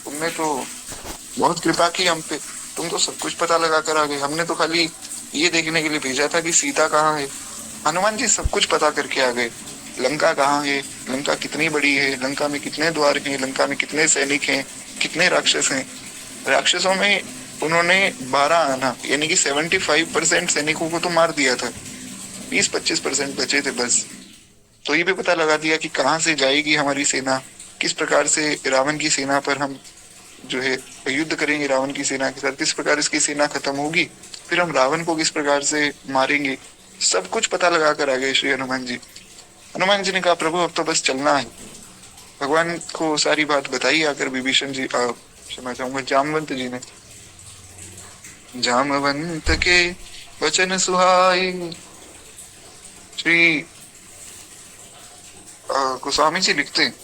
तुमने तो बहुत कृपा की हम पे, तुम तो सब कुछ पता लगा कर आ गए। हमने तो खाली ये देखने के लिए भेजा था कि सीता कहाँ है। हनुमान जी सब कुछ पता करके आ गए। लंका कहाँ है, लंका कितनी बड़ी है, लंका में कितने द्वार हैं, लंका में कितने सैनिक हैं, कितने राक्षस हैं। राक्षसों में उन्होंने 12 आना यानी कि 75% सैनिकों को तो मार दिया था, 20-25% बचे थे बस। तो ये भी पता लगा दिया कि कहाँ से जाएगी हमारी सेना, किस प्रकार से रावण की सेना पर हम जो है युद्ध करेंगे, रावण की सेना के साथ किस प्रकार इसकी सेना खत्म होगी, फिर हम रावण को किस प्रकार से मारेंगे। सब कुछ पता लगा कर आ गए श्री हनुमान जी। हनुमान जी ने कहा प्रभु अब तो बस चलना है। भगवान को सारी बात बताई आकर विभीषण जी, क्षमा चाहूंगा, जामवंत जी ने। जामवंत के वचन सुहाए, श्री गोस्वामी जी लिखते हैं,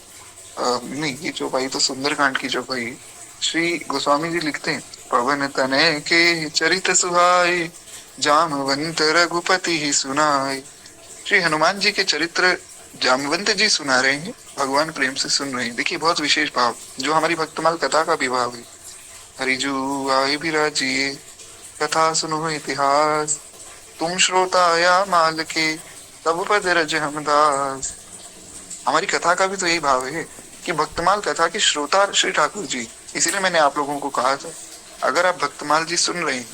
नहीं ये चौपाई तो सुंदरकांड की चौपाई। श्री गोस्वामी जी लिखते हैं, पवन तनय के चरित सुहाए, जामवंत रघुपति ही सुनाए। श्री हनुमान जी के चरित्र जामवंत जी सुना रहे हैं, भगवान प्रेम से सुन रहे हैं। देखिए बहुत विशेष भाव जो हमारी भक्तमाल कथा का भी भाव है। हरिजू आए बिराजिए, कथा सुनो इतिहास, तुम श्रोता या माल के, तब पद रज हमदास। हमारी कथा का भी तो यही भाव है कि भक्तमाल कथा के श्रोता श्री ठाकुर जी। इसीलिए मैंने आप लोगों को कहा था, अगर आप भक्तमाल जी सुन रहे हैं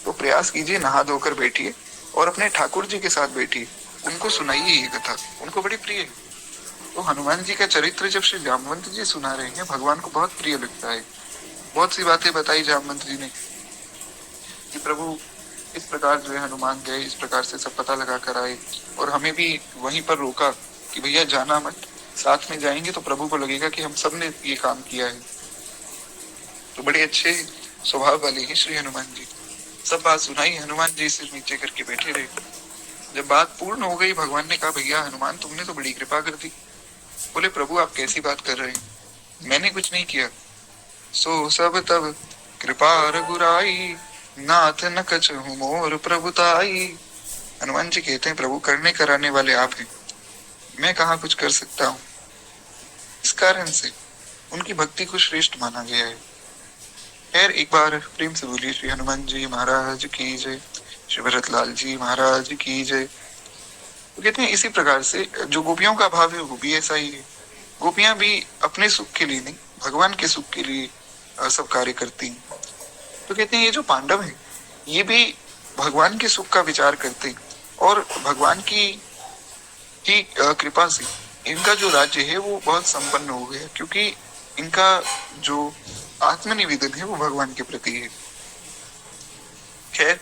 तो प्रयास कीजिए, नहा धोकर बैठिए और अपने ठाकुर जी के साथ बैठिए, उनको सुनाइए ये कथा, उनको बड़ी प्रिय है। तो हनुमान जी का चरित्र जब श्री जामवंत जी सुना रहे हैं, भगवान को बहुत प्रिय लगता है। बहुत सी बातें बताई जामवंत जी ने कि प्रभु इस प्रकार जो है हनुमान गए, इस प्रकार से सब पता लगा कर आए, और हमें भी वहीं पर रोका कि भैया जाना मत, साथ में जाएंगे तो प्रभु को लगेगा कि हम सब ने ये काम किया है। तो बड़े अच्छे स्वभाव वाले हैं श्री हनुमान जी। सब बात सुनाई, हनुमान जी सिर नीचे करके बैठे रहे। जब बात पूर्ण हो गई, भगवान ने कहा भैया हनुमान तुमने तो बड़ी कृपा कर दी। बोले प्रभु आप कैसी बात कर रहे हैं, मैंने कुछ नहीं किया। सो सब तब कृपा रघुराई, नाथ न कछहु मोर प्रभुताई। हनुमान जी कहते हैं प्रभु करने कराने वाले आप हैं, मैं कहाँ कुछ कर सकता हूँ। इस कारण से उनकी भक्ति को श्रेष्ठ माना गया है। खैर एक बार प्रेम से बोलिए श्री हनुमान जी महाराज की जय, श्री भरतलाल जी महाराज की जय। तो कहते हैं इसी प्रकार से जो गोपियों का भाव है वो भी ऐसा ही है। गोपियां भी अपने सुख के लिए नहीं, भगवान के सुख के लिए सब कार्य करती हैं। तो कहते हैं ये जो पांडव हैं ये भी भगवान के सुख का विचार करते हैं, और भगवान की ही कृपा से इनका जो राज्य है वो बहुत संपन्न हो गया, क्योंकि इनका जो आत्मनिवेदन है वो भगवान के प्रति है। खैर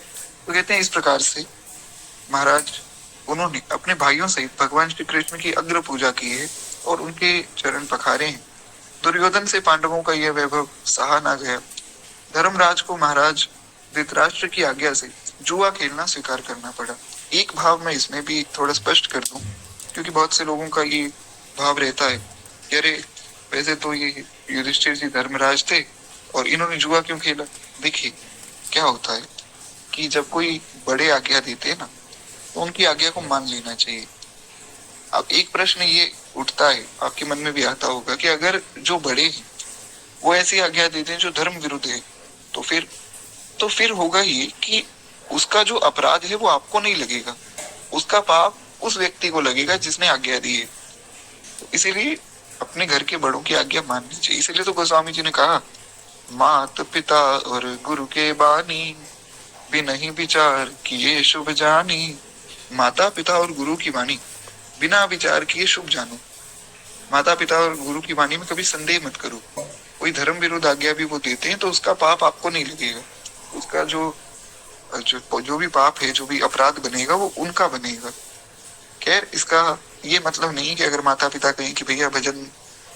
तो कहते हैं इस प्रकार से महाराज उन्होंने अपने भाइयों सहित भगवान श्री कृष्ण की अग्र पूजा की है और उनके चरण पखारे हैं। दुर्योधन से पांडवों का यह वैभव सहा ना गया। धर्मराज को महाराज धृतराष्ट्र की आज्ञा से जुआ खेलना स्वीकार करना पड़ा। एक भाव मैं इसमें भी थोड़ा स्पष्ट कर दूं, क्योंकि बहुत से लोगों का ये भाव रहता है कि अरे वैसे तो ये युधिष्ठिर जी धर्मराज थे और इन्होंने जुआ क्यों खेला। देखिए क्या होता है कि जब कोई बड़े आज्ञा देते हैं ना, तो उनकी आज्ञा को मान लेना चाहिए। अब एक प्रश्न ये उठता है, आपके मन में भी आता होगा कि अगर जो बड़े हैं वो ऐसी आज्ञा देते हैं जो धर्म विरुद्ध है, तो फिर होगा ये कि उसका जो अपराध है वो आपको नहीं लगेगा, उसका पाप उस व्यक्ति को लगेगा जिसने आज्ञा दी है। तो इसीलिए अपने घर के बड़ों की आज्ञा माननी चाहिए। इसीलिए तो गोस्वामी जी ने कहा मात पिता और गुरु के बानी, बिना ही विचार किए शुभ जानी। माता पिता और गुरु की वाणी बिना विचार किए शुभ जानो। माता पिता और गुरु की वाणी में कभी संदेह मत करो। कोई धर्म विरुद्ध आज्ञा भी वो देते हैं तो उसका पाप आपको नहीं लगेगा, उसका जो भी पाप है, जो भी अपराध बनेगा वो उनका बनेगा। खैर इसका ये मतलब नहीं कि अगर माता पिता कहें कि भैया भजन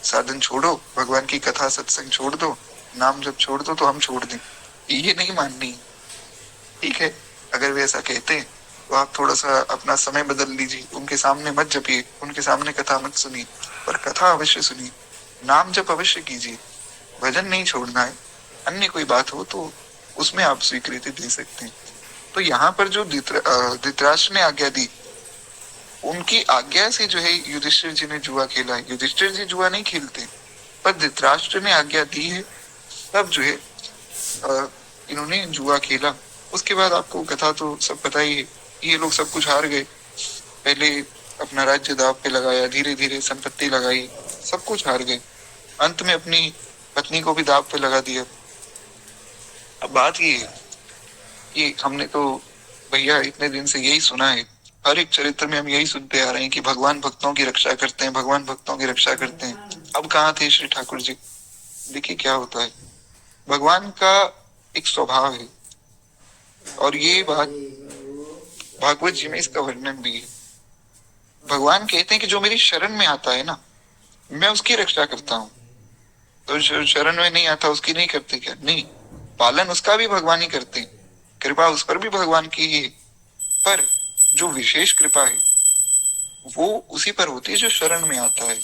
साधन छोड़ो, भगवान की कथा सत्संग छोड़ दो, नाम जब छोड़ दो तो हम छोड़ दें, ये नहीं माननी। ठीक है, अगर वे ऐसा कहते हैं तो आप थोड़ा सा अपना समय बदल लीजिए, उनके सामने मत जपिए, उनके सामने कथा मत सुनिए, पर कथा अवश्य सुनिए, नाम जप अवश्य कीजिए। भजन नहीं छोड़ना है। अन्य कोई बात हो तो उसमें आप स्वीकृति दे सकते हैं। तो यहाँ पर जो धृतराष्ट्र ने आज्ञा दी, उनकी आज्ञा से जो है युधिष्ठिर जी ने जुआ खेला है। युधिष्ठिर जी जुआ नहीं खेलते, पर धृतराष्ट्र ने आज्ञा दी है, तब जो है इन्होंने जुआ खेला। उसके बाद आपको कथा तो सब पता ही है, ये लोग सब कुछ हार गए। पहले अपना राज्य दांव पे लगाया, धीरे धीरे संपत्ति लगाई, सब कुछ हार गए। अंत में अपनी पत्नी को भी दांव पे लगा दिया। अब बात ये है कि हमने तो भैया इतने दिन से यही सुना है, हर एक चरित्र में हम यही सुनते आ रहे हैं कि भगवान भक्तों की रक्षा करते हैं, भगवान भक्तों की रक्षा करते हैं। अब कहाँ थे श्री ठाकुर जी? देखिए क्या होता है, भगवान का एक स्वभाव है, और ये बात भागवत जी में इसका वर्णन भी है। भगवान कहते हैं कि जो मेरी शरण में आता है ना, मैं उसकी रक्षा करता हूँ। तो जो शरण में नहीं आता उसकी नहीं करते क्या? नहीं, पालन उसका भी भगवान ही करते हैं, कृपा उस पर भी भगवान की ही है। पर जो विशेष कृपा है वो उसी पर होती है जो शरण में आता है।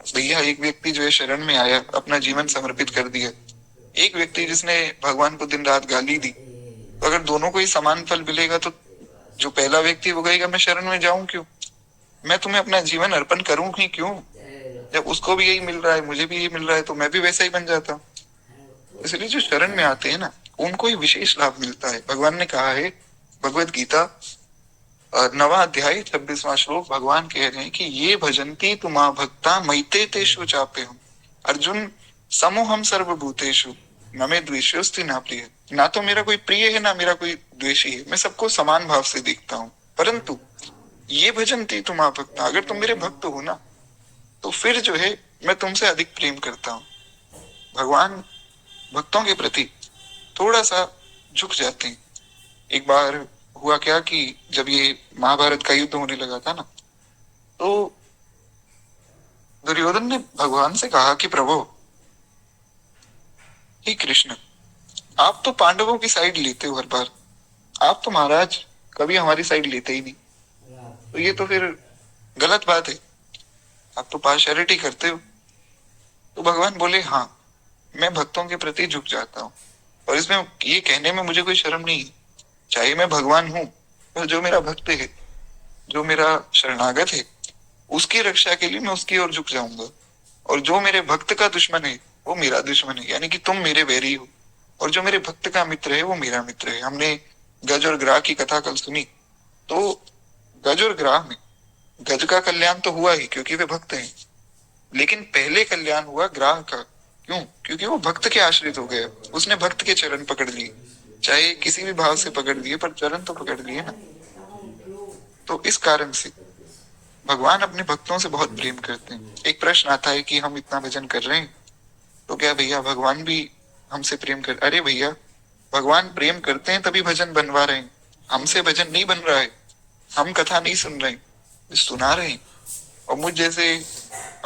भैया एक व्यक्ति जो है शरण में आया, अपना जीवन समर्पित कर दिया, एक व्यक्ति जिसने भगवान को दिन रात गाली दी, तो अगर दोनों को ही समान फल मिलेगा तो जो पहला व्यक्ति वो कहेगा मैं शरण में जाऊं क्यों, मैं तुम्हें अपना जीवन अर्पण करूं ही क्यों, जब उसको भी यही मिल रहा है, मुझे भी यही मिल रहा है, तो मैं भी वैसा ही बन जाता हूँ। इसलिए जो शरण में आते हैं ना, उनको ही विशेष लाभ मिलता है। भगवान ने कहा है, भगवत गीता 9वां अध्याय 26वां श्लोक, भगवान कह रहे हैं कि ये भजंती तुमा भक्ता मैते तेषु चापे हूँ अर्जुन समूहम सर्वभूतेषु न मे द्वेष्योस्ति न प्रिय। ना तो मेरा कोई प्रिय है ना मेरा कोई द्वेषी है, मैं सबको समान भाव से देखता हूँ। परंतु ये भजंती तुमा भक्ता, अगर तुम मेरे भक्त हो ना, तो फिर जो है मैं तुमसे अधिक प्रेम करता हूँ। भगवान भक्तों के प्रति थोड़ा सा झुक जाते हैं। एक बार हुआ क्या कि जब ये महाभारत का युद्ध होने लगा था ना, तो दुर्योधन ने भगवान से कहा कि प्रभु, हे कृष्ण, आप तो पांडवों की साइड लेते हो हर बार, आप तो महाराज कभी हमारी साइड लेते ही नहीं, तो ये तो फिर गलत बात है, आप तो पार्शियलिटी करते हो। तो भगवान बोले हाँ, मैं भक्तों के प्रति झुक जाता हूँ, और इसमें ये कहने में मुझे कोई शर्म नहीं है। चाहे मैं भगवान हूँ, पर जो मेरा भक्त है, जो मेरा शरणागत है, उसकी रक्षा के लिए मैं उसकी ओर झुक जाऊंगा। और जो मेरे भक्त का दुश्मन है वो मेरा दुश्मन है, यानी कि तुम मेरे बैरी हो, और जो मेरे भक्त का मित्र है वो मेरा मित्र है। हमने गज और ग्राह की कथा कल सुनी, तो गज और ग्राह में गज का कल्याण तो हुआ ही क्योंकि वे भक्त हैं, लेकिन पहले कल्याण हुआ ग्राह का। क्यों? क्योंकि वो भक्त के आश्रित हो गया, उसने भक्त के चरण पकड़ लिए, चाहे किसी भी भाव से पकड़ लिए, पर चरण तो पकड़ लिए ना। तो इस कारण से भगवान अपने भक्तों से बहुत प्रेम करते हैं। एक प्रश्न आता है कि हम इतना भजन कर रहे हैं, तो क्या भैया भगवान भी हमसे प्रेम कर? अरे भैया, भगवान प्रेम करते हैं तभी भजन बनवा रहे हैं, हमसे भजन नहीं बन रहा है, हम कथा नहीं सुन रहे हैं, सुना रहे हैं। और मुझ जैसे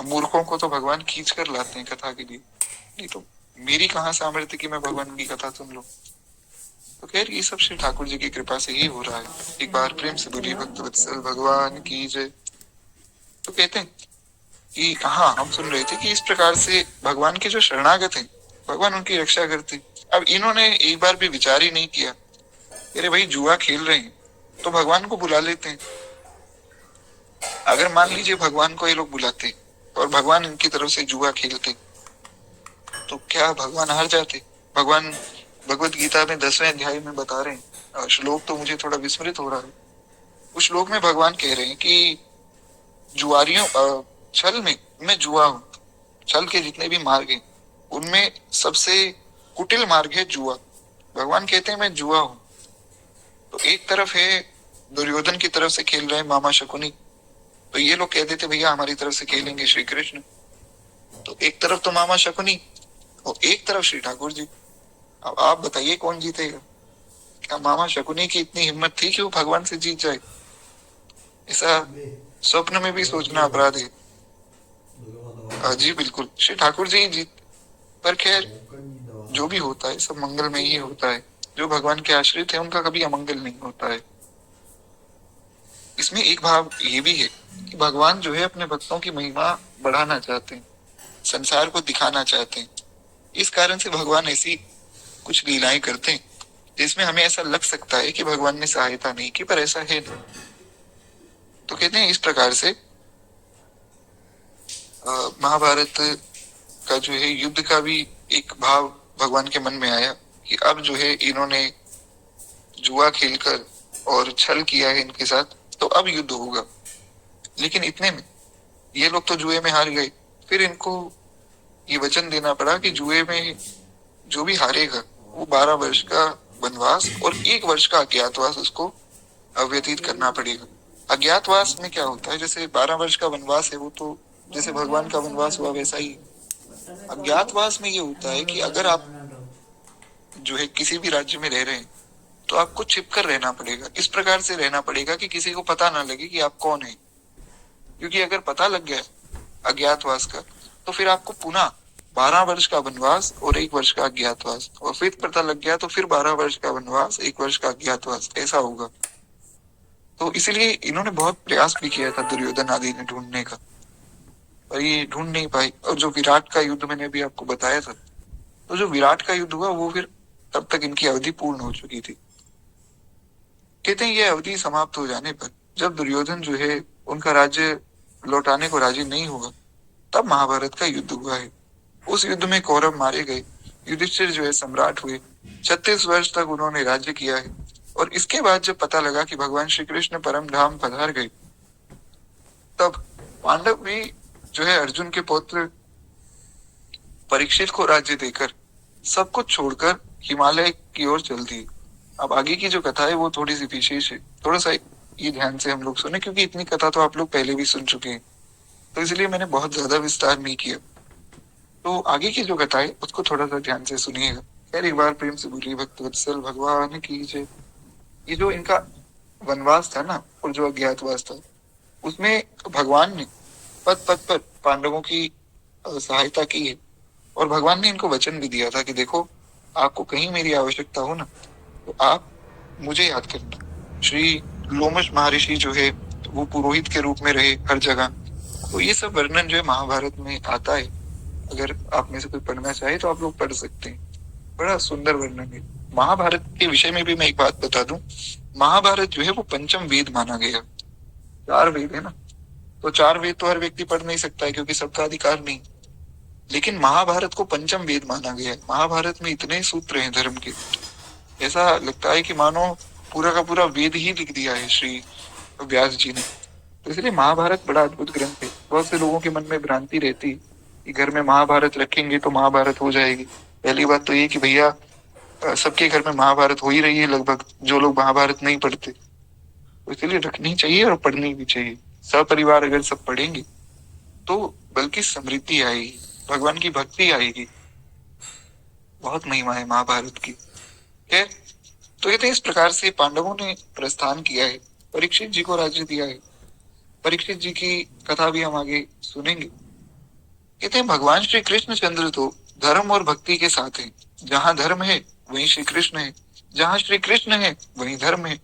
मूर्खों को तो भगवान खींच कर लाते हैं कथा के लिए, नहीं तो मेरी कहाँ सामर्थ्य कि मैं भगवान की कथा सुन लूं। तो खैर ये सब श्री ठाकुर जी की कृपा से ही हो रहा है। एक बार प्रेम से बोलिए भक्त वत्सल भगवान की जय। तो कहते हैं कि हाँ, हम सुन रहे थे कि इस प्रकार से भगवान के जो शरणागत हैं, भगवान उनकी रक्षा करते। अब इन्होंने एक बार भी विचार ही नहीं किया, अरे भाई जुआ खेल रहे हैं तो भगवान को बुला लेते हैं। अगर मान लीजिए भगवान को ये लोग बुलाते और भगवान इनकी तरफ से जुआ खेलते, तो क्या भगवान हार जाते? भगवान भगवत गीता में 10वें अध्याय में बता रहे हैं, श्लोक तो मुझे थोड़ा विस्मृत हो रहा है, उस श्लोक में भगवान कह रहे हैं कि जुआरियों छल में मैं जुआ हूं, छल के जितने भी मार्ग हैं उनमें सबसे कुटिल मार्ग है जुआ। भगवान कहते हैं मैं जुआ हूं। तो एक तरफ है दुर्योधन की तरफ से खेल रहे हैं मामा शकुनी, तो ये लोग कह देते भैया हमारी तरफ से खेलेंगे श्री कृष्ण। तो एक तरफ तो मामा शकुनी और एक तरफ श्री ठाकुर जी। अब आप बताइए कौन जीतेगा? क्या मामा शकुनी की इतनी हिम्मत थी कि वो भगवान से जीत जाए? ऐसा स्वप्न में भी सोचना अपराध है। जी बिल्कुल, श्री ठाकुर जी जीत। पर खैर जो भी होता है सब मंगल में ही होता है, जो भगवान के आश्रित है उनका कभी अमंगल नहीं होता है। इसमें एक भाव ये भी है कि भगवान जो है अपने भक्तों की महिमा बढ़ाना चाहते हैं, संसार को दिखाना चाहते हैं। इस कारण से भगवान ऐसी कुछ लीलाएं करते हैं जिसमें हमें ऐसा लग सकता है कि भगवान ने सहायता नहीं की, पर ऐसा है नहीं। तो कहते हैं इस प्रकार से महाभारत का जो है युद्ध का भी एक भाव भगवान के मन में आया कि अब जो है इन्होंने जुआ खेलकर और छल किया है इनके साथ, तो अब युद्ध होगा। लेकिन इतने में ये लोग तो जुए में हार गए। फिर इनको ये वचन देना पड़ा कि जुए में जो भी हारेगा वो 12 वर्ष का वनवास और 1 वर्ष का अज्ञातवास उसको व्यतीत करना पड़ेगा। अज्ञातवास में क्या होता है, जैसे 12 वर्ष का वनवास है वो तो जैसे भगवान का वनवास हुआ वैसा ही। अज्ञातवास में ये होता है कि अगर आप जो है किसी भी राज्य में रह रहे हैं तो आपको छिप कर रहना पड़ेगा। इस प्रकार से रहना पड़ेगा कि किसी को पता ना लगे कि आप कौन है, क्योंकि अगर पता लग गया अज्ञातवास का तो फिर आपको पुनः 12 वर्ष का वनवास और 1 वर्ष का अज्ञातवास, और फिर पता लग गया तो फिर 12 वर्ष का वनवास 1 वर्ष का अज्ञातवास, ऐसा होगा। तो इसलिए इन्होंने बहुत प्रयास भी किया था दुर्योधन आदि ने ढूंढने का, पर ये ढूंढ नहीं पाई। और जो विराट का युद्ध मैंने भी आपको बताया था, तो जो विराट का युद्ध हुआ वो फिर तब तक इनकी अवधि पूर्ण हो चुकी थी। कहते हैं ये अवधि समाप्त हो जाने पर जब दुर्योधन जो है उनका राज्य लौटाने को राजी नहीं हुआ, तब महाभारत का युद्ध हुआ है। उस युद्ध में कौरव मारे गए, युधिष्ठिर जो है सम्राट हुए, 36 वर्ष तक उन्होंने राज्य किया है। और इसके बाद जब पता लगा कि भगवान श्री कृष्ण परम धाम पधार गए, तब पांडव भी जो है अर्जुन के पुत्र परीक्षित को राज्य देकर सब कुछ छोड़कर हिमालय की ओर चल दिए। अब आगे की जो कथा है वो थोड़ी सी विशेष है, थोड़ा सा ये ध्यान से हम लोग सुने, क्योंकि इतनी कथा तो आप लोग पहले भी सुन चुके हैं, तो इसलिए मैंने बहुत ज्यादा विस्तार नहीं किया। तो आगे की जो कथा है उसको थोड़ा सा ध्यान से सुनिएगा। खैर एक बार प्रेम से बोलिए भक्त वत्सल भगवान की जय। ये जो इनका वनवास था ना और जो अज्ञातवास था, उसमें भगवान ने पद पद पर पांडवों की सहायता की है। और भगवान ने इनको वचन भी दिया था कि देखो आपको कहीं मेरी आवश्यकता हो ना तो आप मुझे याद करना। श्री लोमश महर्षि जो है वो पुरोहित के रूप में रहे हर जगह। तो ये सब वर्णन जो है महाभारत में आता है। अगर आप में से कोई पढ़ना चाहे तो आप लोग पढ़ सकते हैं, बड़ा सुंदर वर्णन है। महाभारत के विषय में भी मैं एक बात बता दूं, महाभारत जो है वो पंचम वेद माना गया। 4 वेद है ना, तो 4 वेद तो हर व्यक्ति पढ़ नहीं सकता है क्योंकि सबका अधिकार नहीं, लेकिन महाभारत को पंचम वेद माना गया है। महाभारत में इतने सूत्र हैं धर्म के, ऐसा लगता है कि मानो पूरा का पूरा वेद ही लिख दिया है श्री व्यास जी ने। तो इसलिए महाभारत बड़ा अद्भुत ग्रंथ है। बहुत से लोगों के मन में भ्रांति रहती कि घर में महाभारत रखेंगे तो महाभारत हो जाएगी। पहली बात तो ये कि भैया सबके घर में महाभारत हो ही रही है लगभग, जो लोग महाभारत नहीं पढ़ते, तो इसलिए रखनी चाहिए और पढ़नी भी चाहिए। सपरिवार अगर सब पढ़ेंगे तो बल्कि समृद्धि आएगी, भगवान की भक्ति आएगी। बहुत महिमा है महाभारत की। है तो कहते हैं इस प्रकार से पांडवों ने प्रस्थान किया है, परीक्षित जी को राज्य दिया है। परीक्षित जी की कथा भी हम आगे सुनेंगे। कहते हैं भगवान श्री कृष्ण चंद्र तो धर्म और भक्ति के साथ हैं। जहाँ धर्म है वहीं श्री कृष्ण है, जहाँ श्री कृष्ण है वहीं धर्म है।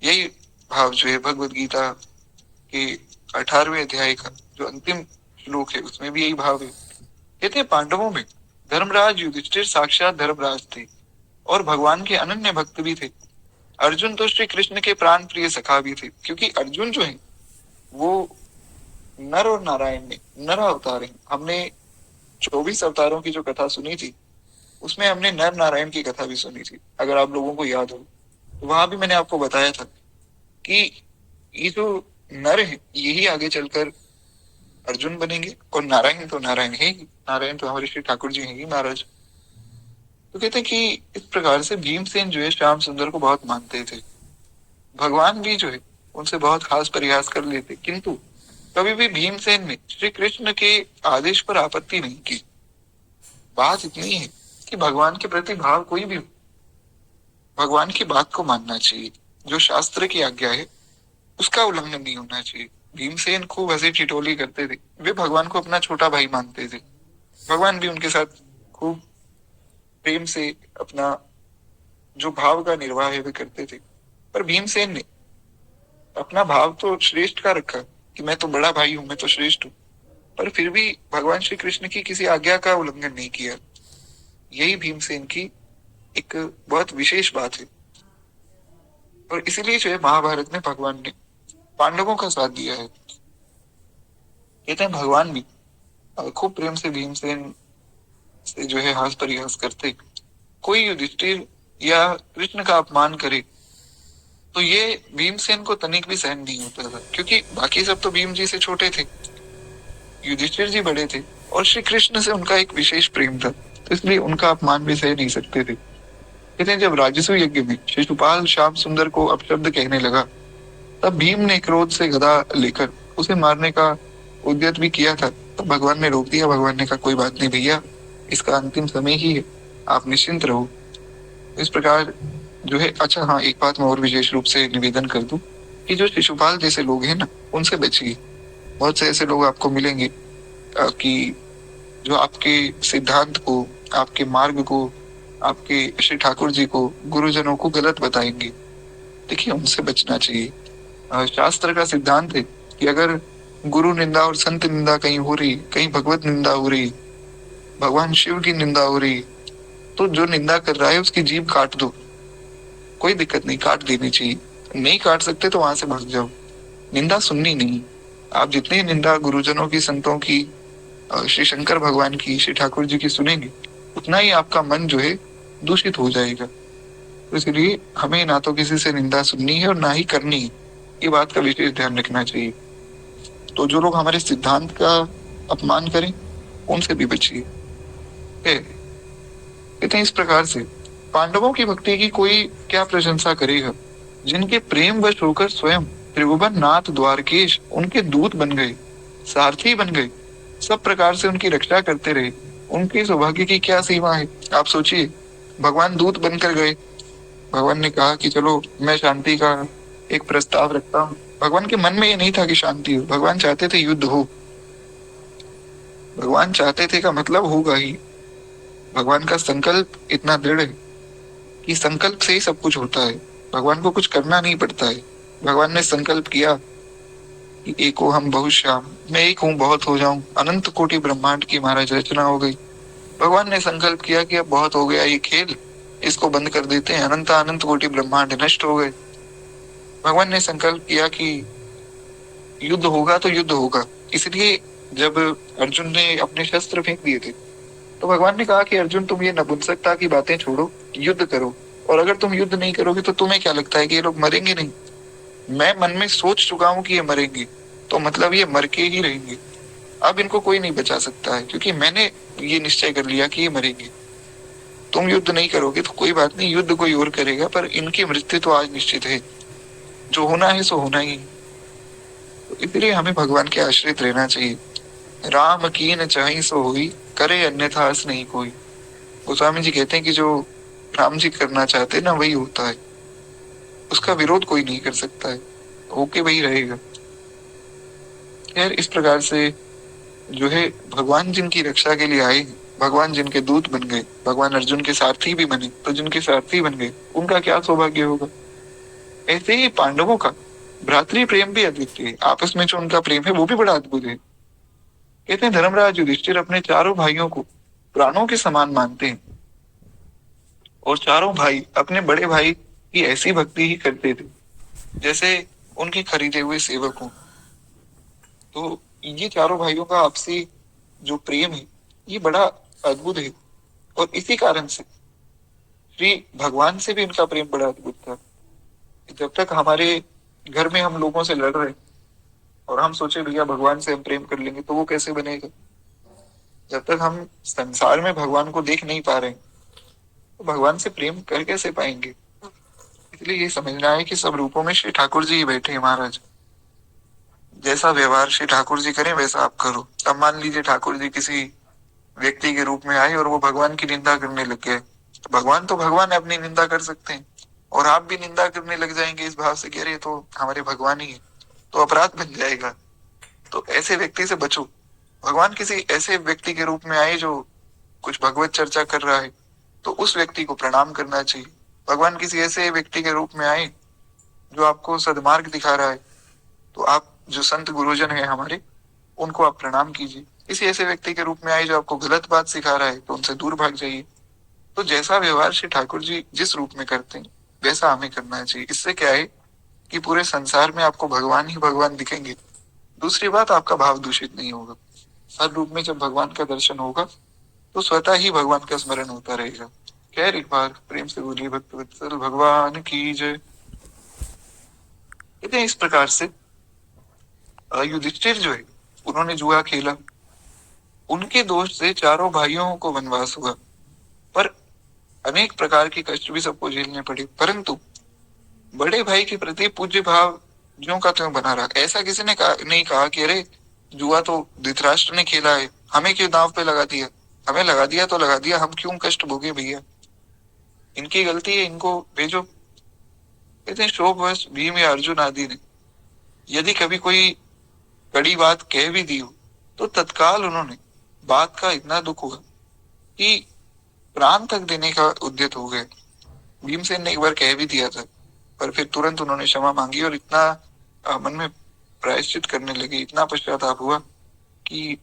यही भाव जो है भगवत गीता के 18वें अध्याय का जो अंतिम श्लोक है उसमें भी यही भाव है। कहते हैं पांडवों में धर्मराज युधिष्ठिर साक्षात धर्मराज थे और भगवान के अनन्य भक्त भी थे। अर्जुन तो श्री कृष्ण के प्राण प्रिय सखा भी थे, क्योंकि अर्जुन जो है वो नर और नारायण में नर अवतार है। हमने 24 अवतारों की जो कथा सुनी थी उसमें हमने नर नारायण की कथा भी सुनी थी, अगर आप लोगों को याद हो तो वहां भी मैंने आपको बताया था कि ये जो नर है यही आगे चलकर अर्जुन बनेंगे और नारायण तो नारायण है ही, नारायण तो हमारे श्री ठाकुर जी हैं ही महाराज। तो कहते हैं कि इस प्रकार से भीमसेन जो है श्याम सुंदर को बहुत मानते थे। भगवान भी जो है उनसे बहुत खास प्रयास कर लेते, किंतु कभी भी भीमसेन ने श्री कृष्ण के आदेश पर आपत्ति नहीं की। बात इतनी है कि भगवान के प्रति भाव कोई भी हो, भगवान की बात को मानना चाहिए। जो शास्त्र की आज्ञा है उसका उल्लंघन नहीं होना चाहिए। भीमसेन खूब हंसी ठिठोली करते थे, वे भगवान को अपना छोटा भाई मानते थे। भगवान भी उनके साथ खूब प्रेम से अपना जो भाव का निर्वाह है वे करते थे। पर भीमसेन ने अपना भाव तो श्रेष्ठ का रखा कि मैं तो बड़ा भाई हूं, मैं तो श्रेष्ठ हूँ, पर फिर भी भगवान श्री कृष्ण की किसी आज्ञा का उल्लंघन नहीं किया। यही भीमसेन की एक बहुत विशेष बात है। और इसीलिए जो है महाभारत में भगवान ने पांडवों का साथ दिया है। कहते हैं भगवान भी खूब प्रेम से भीमसेन से जो है हास परिहास करते, कोई युधिष्ठिर या कृष्ण का अपमान करे तो ये भीमसेन को तनिक भी सहन नहीं होता था, क्योंकि बाकी सब तो भीम जी से छोटे थे, युधिष्ठिर जी बड़े थे और श्री कृष्ण से उनका एक विशेष प्रेम था, तो इसलिए उनका अपमान भी सह नहीं सकते थे। कहते हैं जब राजसूय यज्ञ में शिशुपाल श्याम सुंदर को अपशब्द कहने लगा, तब भीम ने क्रोध से गदा लेकर उसे मारने का उद्यत भी किया था, तब भगवान ने रोक दिया। भगवान ने कहा कोई बात नहीं भैया, इसका अंतिम समय ही है, आप निश्चिंत रहो। इस प्रकार जो है, अच्छा हाँ, एक बात मैं और विशेष रूप से निवेदन कर दूं कि जो शिशुपाल जैसे लोग हैं ना, उनसे बचिए। बहुत से ऐसे लोग आपको मिलेंगे कि जो आपके सिद्धांत को, आपके मार्ग को, आपके श्री ठाकुर जी को, गुरुजनों को गलत बताएंगे। देखिए उनसे बचना चाहिए। शास्त्र का सिद्धांत है कि अगर गुरु निंदा और संत निंदा कहीं हो रही, कहीं भगवत निंदा हो रही, भगवान शिव की निंदा हो रही, तो जो निंदा कर रहा है उसकी जीभ काट दो, कोई दिक्कत नहीं, काट देनी चाहिए। नहीं काट सकते तो वहां से भाग जाओ, निंदा सुननी नहीं। आप जितनी निंदा गुरुजनों की, संतों की, श्री शंकर भगवान की, श्री ठाकुर जी की सुनेंगे, उतना ही आपका मन जो है दूषित हो जाएगा। तो इसलिए हमें ना तो किसी से निंदा सुननी है और ना ही करनी है, ये बात का विशेष ध्यान रखना चाहिए। तो जो लोग हमारे सिद्धांत का अपमान करें, उनसे भी बचिए। कहते हैं इस प्रकार से पांडवों की भक्ति की कोई क्या प्रशंसा करेगा, जिनके प्रेम वश होकर स्वयं त्रिभुवन नाथ द्वारकेश उनके दूत बन गए, सारथी बन गए, सब प्रकार से उनकी रक्षा करते रहे। उनके सौभाग्य की क्या सीमा है, आप सोचिए। भगवान दूत बनकर गए, भगवान ने कहा कि चलो मैं शांति का एक प्रस्ताव रखता हूँ। भगवान के मन में ये नहीं था कि शांति हो, भगवान चाहते थे युद्ध हो। भगवान चाहते थे का मतलब होगा ही। भगवान का संकल्प इतना दृढ़ है कि संकल्प से ही सब कुछ होता है, भगवान को कुछ करना नहीं पड़ता है। भगवान ने संकल्प किया कि एको हम बहुश्याम, मैं एक हूँ बहुत हो जाऊं, अनंत कोटि ब्रह्मांड की महाराज रचना हो गई। भगवान ने संकल्प किया कि अब बहुत हो गया ये खेल, इसको बंद कर देते हैं, अनंत अनंत कोटि ब्रह्मांड नष्ट हो गए। भगवान ने संकल्प किया कि युद्ध होगा तो युद्ध होगा, इसलिए जब अर्जुन ने अपने शस्त्र फेंक दिए थे, तो भगवान ने कहा कि अर्जुन तुम ये नपुंसकता की बातें छोड़ो, युद्ध करो। और अगर तुम युद्ध नहीं करोगे तो तुम्हें क्या लगता है कि ये लोग मरेंगे नहीं? मैं मन में सोच चुका हूं कि ये मरेंगे, तो मतलब ये मर के ही रहेंगे। अब इनको कोई नहीं बचा सकता है, क्योंकि मैंने ये निश्चय कर लिया कि ये मरेंगे। तुम युद्ध नहीं करोगे तो कोई बात नहीं, युद्ध कोई और करेगा, पर इनकी मृत्यु तो आज निश्चित है, जो होना है सो होना ही। तो इसलिए हमें भगवान के आश्रित रहना चाहिए। राम कीन चाहि सो होई, करे अन्यथा अस नहीं कोई। गोस्वामी जी कहते हैं कि जो राम जी करना चाहते हैं ना, वही होता है, उसका विरोध कोई नहीं कर सकता है, होके वही रहेगा। खैर इस प्रकार से जो है भगवान जिनकी रक्षा के लिए आए, भगवान जिनके दूत बन गए, भगवान अर्जुन के सारथी भी बने, तो जिनके सारथी बन गए उनका क्या सौभाग्य होगा। ऐसे ही पांडवों का भ्रातृ प्रेम भी अद्वितीय है, आपस में जो उनका प्रेम है वो भी बड़ा अद्भुत है। कहते हैं धर्मराज युधिष्ठिर अपने चारों भाइयों को प्राणों के समान मानते हैं, और चारों भाई अपने बड़े भाई की ऐसी भक्ति ही करते थे जैसे उनके खरीदे हुए सेवक हों। तो ये चारों भाइयों का आपसी जो प्रेम है, ये बड़ा अद्भुत है, और इसी कारण से श्री भगवान से भी इनका प्रेम बड़ा अद्भुत था। जब तक हमारे घर में हम लोगों से लड़ रहे हैं और हम सोचे भैया भगवान से हम प्रेम कर लेंगे, तो वो कैसे बनेगा? जब तक हम संसार में भगवान को देख नहीं पा रहे हैं, तो भगवान से प्रेम कर कैसे पाएंगे? इसलिए ये समझना है कि सब रूपों में श्री ठाकुर जी ही बैठे हैं महाराज। जैसा व्यवहार श्री ठाकुर जी करें वैसा आप करो। अब मान लीजिए ठाकुर जी किसी व्यक्ति के रूप में आए और वो भगवान की निंदा करने लग गए, तो भगवान तो भगवान है, अपनी निंदा कर सकते हैं, और आप भी निंदा करने लग जाएंगे इस भाव से कि अरे तो हमारे भगवान ही है, तो अपराध बन जाएगा। तो ऐसे व्यक्ति से बचो। भगवान किसी ऐसे व्यक्ति के रूप में आए जो कुछ भगवत चर्चा कर रहा है, तो उस व्यक्ति को प्रणाम करना चाहिए। भगवान किसी ऐसे व्यक्ति के रूप में आए जो आपको सद्मार्ग दिखा रहा है, तो आप जो संत गुरुजन है हमारे, उनको आप प्रणाम कीजिए। किसी ऐसे व्यक्ति के रूप में आए जो आपको गलत बात सिखा रहा है, तो उनसे दूर भाग जाइए। तो जैसा व्यवहार श्री ठाकुर जी जिस रूप में करते हैं, वैसा हमें करना चाहिए। इससे क्या है कि पूरे संसार में आपको भगवान ही भगवान दिखेंगे। दूसरी बात, आपका भाव दूषित नहीं होगा। हर रूप में जब भगवान का दर्शन होगा, तो स्वतः ही भगवान का स्मरण होता रहेगा। खैर, एक बार प्रेम से बोलिए भक्त वत्सल भगवान की जय। कहते हैं इस प्रकार से युधिष्ठिर जो है उन्होंने जुआ खेला, उनके दोष से चारों भाइयों को वनवास हुआ, पर अनेक प्रकार के कष्ट भी सबको झेलने पड़े, परंतु बड़े भाई के प्रति पूज्य भाव ज्यों का त्यों बना रहा। ऐसा किसी ने नहीं कहा कि अरे जुआ तो धृतराष्ट्र ने खेला है, हमें क्यों दांव पे लगा दिया, हमें लगा दिया तो लगा दिया, हम क्यों कष्ट भोगे भैया, इनकी गलती है, इनको भेजो। कहते हैं शोभवश भीम या अर्जुन आदि ने यदि कभी कोई कड़ी बात कह भी दी हो तो तत्काल उन्होंने बात का इतना दुख हुआ कि प्राण तक देने का उद्यत हो गए। भीमसेन ने एक बार कह भी दिया था, पर फिर तुरंत उन्होंने क्षमा मांगी और इतना मन में प्रायश्चित करने लगे, इतना पश्चाताप हुआ कि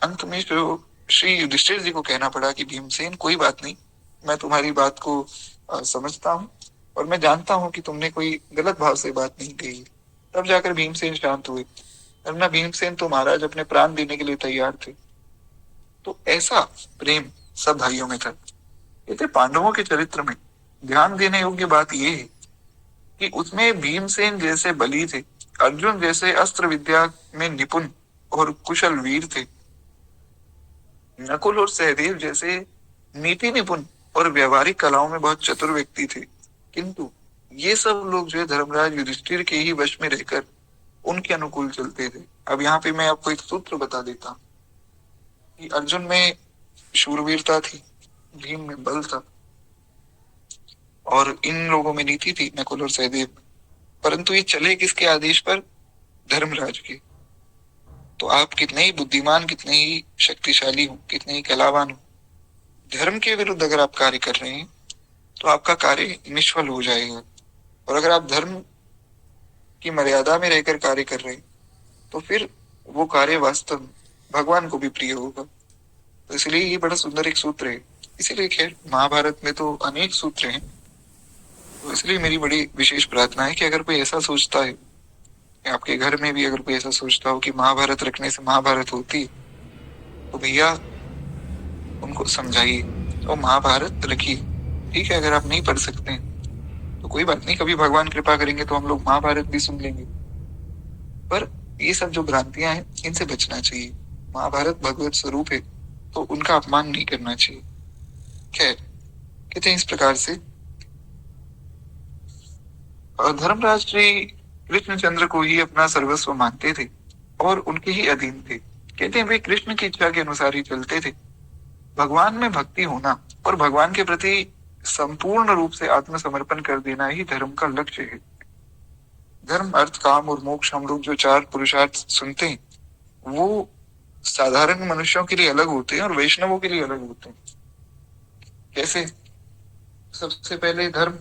अंत में जो श्री युधिष्ठिर जी को कहना पड़ा कि भीमसेन कोई बात नहीं, मैं तुम्हारी बात को समझता हूँ और मैं जानता हूँ कि तुमने कोई गलत भाव से बात नहीं कही। तब जाकर भीमसेन शांत हुए, वरना भीमसेन तो महाराज अपने प्राण देने के लिए तैयार थे। तो ऐसा प्रेम सब भाइयों में था। कहते पांडवों के चरित्र में ध्यान देने योग्य बात यह है कि उसमें भीमसेन जैसे बली थे, अर्जुन जैसे अस्त्र विद्या में निपुण और कुशल वीर थे, नकुल और सहदेव जैसे नीति निपुण और व्यवहारिक कलाओं में बहुत चतुर व्यक्ति थे। किंतु ये सब लोग जो है धर्मराज युधिष्ठिर के ही वश में रहकर उनके अनुकूल चलते थे। अब यहाँ पे मैं आपको एक सूत्र बता देता हूँ कि अर्जुन में शूरवीरता थी, भीम में बल था और इन लोगों में नीति थी, नकुल और सहदेव। परंतु ये चले किसके आदेश पर? धर्मराज के। तो आप कितने ही बुद्धिमान, कितने ही शक्तिशाली हो, कितने ही कलावान हो, धर्म के विरुद्ध अगर आप कार्य कर रहे हैं तो आपका कार्य निष्फल हो जाएगा। और अगर आप धर्म की मर्यादा में रहकर कार्य कर रहे हैं तो फिर वो कार्य वास्तव में भगवान को भी प्रिय होगा। तो इसलिए ये बड़ा सुंदर एक सूत्र है। इसीलिए खैर महाभारत में तो अनेक सूत्र हैं, तो इसलिए मेरी बड़ी विशेष प्रार्थना है कि अगर कोई ऐसा सोचता है, आपके घर में भी अगर कोई ऐसा सोचता हो कि महाभारत रखने से महाभारत होती, तो भैया उनको समझाइए तो महाभारत रखिए। ठीक है, अगर आप नहीं पढ़ सकते हैं तो कोई बात नहीं, कभी भगवान कृपा करेंगे तो हम लोग महाभारत भी सुन लेंगे। पर ये सब जो भ्रांतियां हैं इनसे बचना चाहिए। महाभारत भगवत स्वरूप है तो उनका अपमान नहीं करना चाहिए। खैर, कहते हैं इस प्रकार से धर्मराज श्री कृष्णचंद्र को ही अपना सर्वस्व मानते थे और उनके ही अधीन थे। कहते हैं वे कृष्ण की इच्छा के अनुसार ही चलते थे। भगवान में भक्ति होना और भगवान के प्रति संपूर्ण रूप से आत्मसमर्पण कर देना ही धर्म का लक्ष्य है। धर्म, अर्थ, काम और मोक्ष, हम लोग जो चार पुरुषार्थ सुनते हैं वो साधारण मनुष्यों के लिए अलग होते हैं और वैष्णवों के लिए अलग होते हैं। कैसे? सबसे पहले धर्म,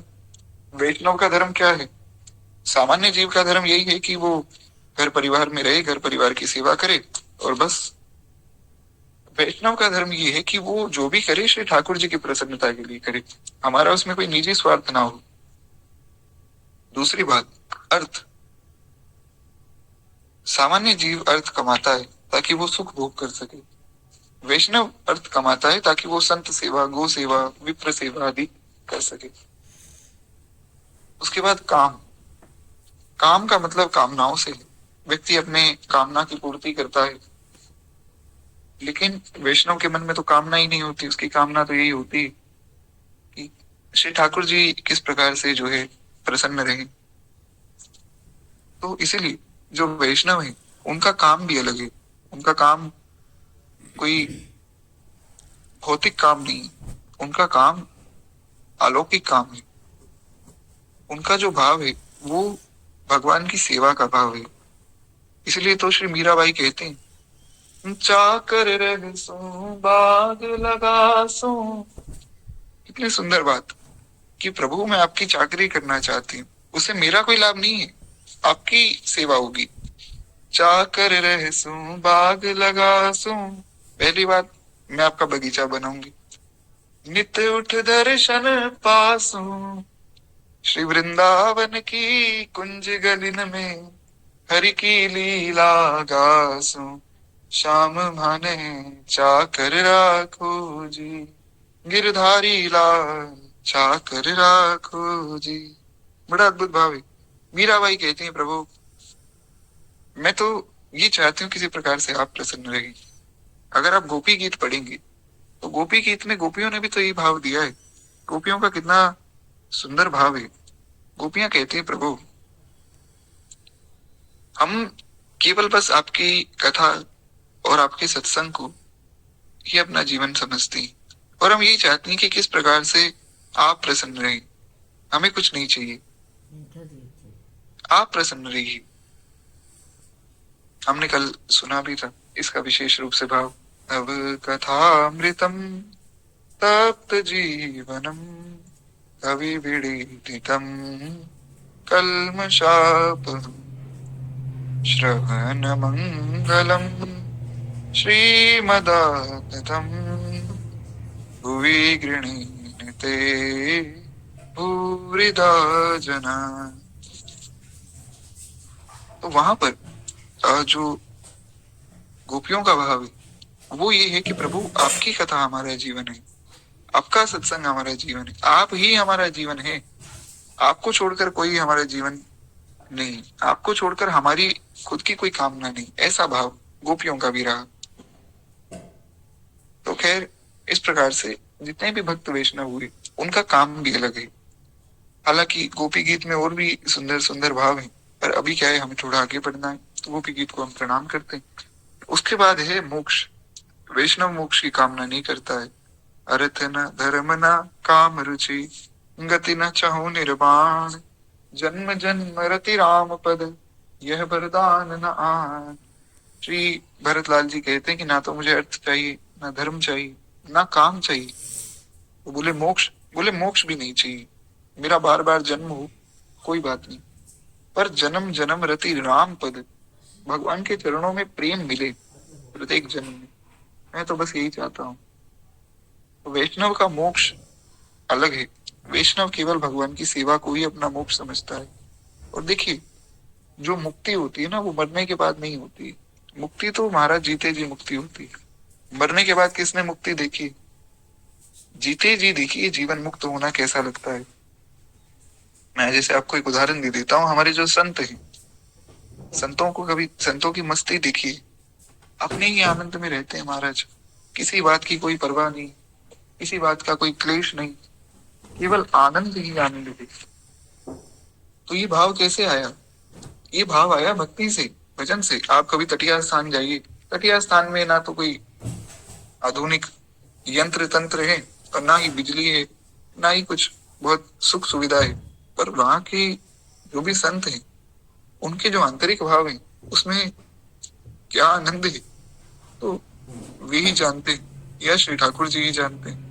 वैष्णव का धर्म क्या है? सामान्य जीव का धर्म यही है कि वो घर परिवार में रहे, घर परिवार की सेवा करे और बस। वैष्णव का धर्म ये है कि वो जो भी करे श्री ठाकुर जी की प्रसन्नता के लिए करे, हमारा उसमें कोई निजी स्वार्थ ना हो। दूसरी बात, अर्थ, सामान्य जीव अर्थ कमाता है ताकि वो सुख भोग कर सके, वैष्णव अर्थ कमाता है ताकि वो संत सेवा, गो सेवा, विप्र सेवा आदि कर सके। उसके बाद काम, काम का मतलब कामनाओं से है, व्यक्ति अपने कामना की पूर्ति करता है। लेकिन वैष्णव के मन में तो कामना ही नहीं होती, उसकी कामना तो यही होती है कि श्री ठाकुर जी किस प्रकार से जो है प्रसन्न रहे। तो इसीलिए जो वैष्णव है उनका काम भी अलग है। उनका काम कोई भौतिक काम नहीं, उनका काम अलौकिक काम है। उनका जो भाव है वो भगवान की सेवा का भाव है। इसलिए तो श्री मीराबाई कहते हैं, चाकर रह सो बाग लगा सो। कितनी सुंदर बात कि प्रभु मैं आपकी चाकरी करना चाहती हूँ, उससे मेरा कोई लाभ नहीं है, आपकी सेवा होगी। चाकर रह सो बाग लगा सो, पहली बात मैं आपका बगीचा बनाऊंगी। नित्य उठ दर्शन पासो, श्री वृंदावन की कुंज गलिन में हरि की लीला गासो। श्याम माने चाकर राखो जी, गिरधारी लाल चाकर राखो जी। बड़ा अद्भुत भाव है। मीराबाई कहती हैं, प्रभु मैं तो ये चाहती हूँ किसी प्रकार से आप प्रसन्न रहिए। अगर आप गोपी गीत पढ़ेंगे तो गोपी गीत में गोपियों ने भी तो ये भाव दिया है। गोपियों का कितना सुंदर भाव है। गोपियां कहती हैं, प्रभु हम केवल बस आपकी कथा और आपके सत्संग को ही अपना जीवन समझते हैं, और हम यही चाहते हैं कि किस प्रकार से आप प्रसन्न रहे। हमें कुछ नहीं चाहिए, आप प्रसन्न रहिए। हमने कल सुना भी था इसका विशेष रूप से भाव। अब कथामृतम तप्त जीवनम कवि विड़ीडितम कल्मषापहम् श्रवण मंगलम श्रीमदाततम भुवि गृणीते भूरिदा जना। तो वहां पर जो गोपियों का भाव है वो ये है कि प्रभु आपकी कथा हमारा जीवन है, आपका सत्संग हमारा जीवन है, आप ही हमारा जीवन है। आपको छोड़कर कोई हमारा जीवन नहीं, आपको छोड़कर हमारी खुद की कोई कामना नहीं। ऐसा भाव गोपियों का भी रहा। तो खैर इस प्रकार से जितने भी भक्त वैष्णव हुए उनका काम भी अलग है। हालांकि गोपी गीत में और भी सुंदर सुंदर भाव हैं, पर अभी क्या है, हमें थोड़ा आगे बढ़ना है, तो गोपी गीत को हम प्रणाम करते हैं। उसके बाद है मोक्ष। वैष्णव मोक्ष की कामना नहीं करता है। अर्थ न धर्म न काम रुचि, गति न चाहूं निर्वाण, जन्म जन्म रति राम पद, यह वरदान न आन। श्री भरतलाल जी कहते हैं कि ना तो मुझे अर्थ चाहिए, ना धर्म चाहिए, ना काम चाहिए। तो बोले मोक्ष भी नहीं चाहिए। मेरा बार बार जन्म हो कोई बात नहीं, पर जन्म जन्म रति राम पद, भगवान के चरणों में प्रेम मिले प्रत्येक जन्म में। मैं तो बस यही चाहता हूँ। तो वैष्णव का मोक्ष अलग है। वैष्णव केवल भगवान की सेवा को ही अपना मोक्ष समझता है। और देखिए, जो मुक्ति होती है ना, वो मरने के बाद नहीं होती है। मुक्ति तो महाराज जीते जी मुक्ति होती है। मरने के बाद किसने मुक्ति देखी? जीते जी देखिए जीवन मुक्त होना कैसा लगता है। मैं जैसे आपको एक उदाहरण दे देता हूँ। हमारे जो संत हैं, संतों को कभी संतों की मस्ती देखिए, अपने ही आनंद में रहते हैं महाराज। किसी बात की कोई परवाह नहीं, किसी बात का कोई क्लेश नहीं, केवल आनंद ही आनंद है। तो ये भाव कैसे आया? ये भाव आया भक्ति से, भजन से। आप कभी तटिया स्थान जाइए, तटिया स्थान में ना तो कोई आधुनिक यंत्र तंत्र है, और ना ही बिजली है, ना ही कुछ बहुत सुख सुविधा है, पर वहां के जो भी संत हैं, उनके जो आंतरिक भाव है, उसमें क्या आनंद है, तो वे ही जानते हैं, या श्री ठाकुर जी ही जानते हैं।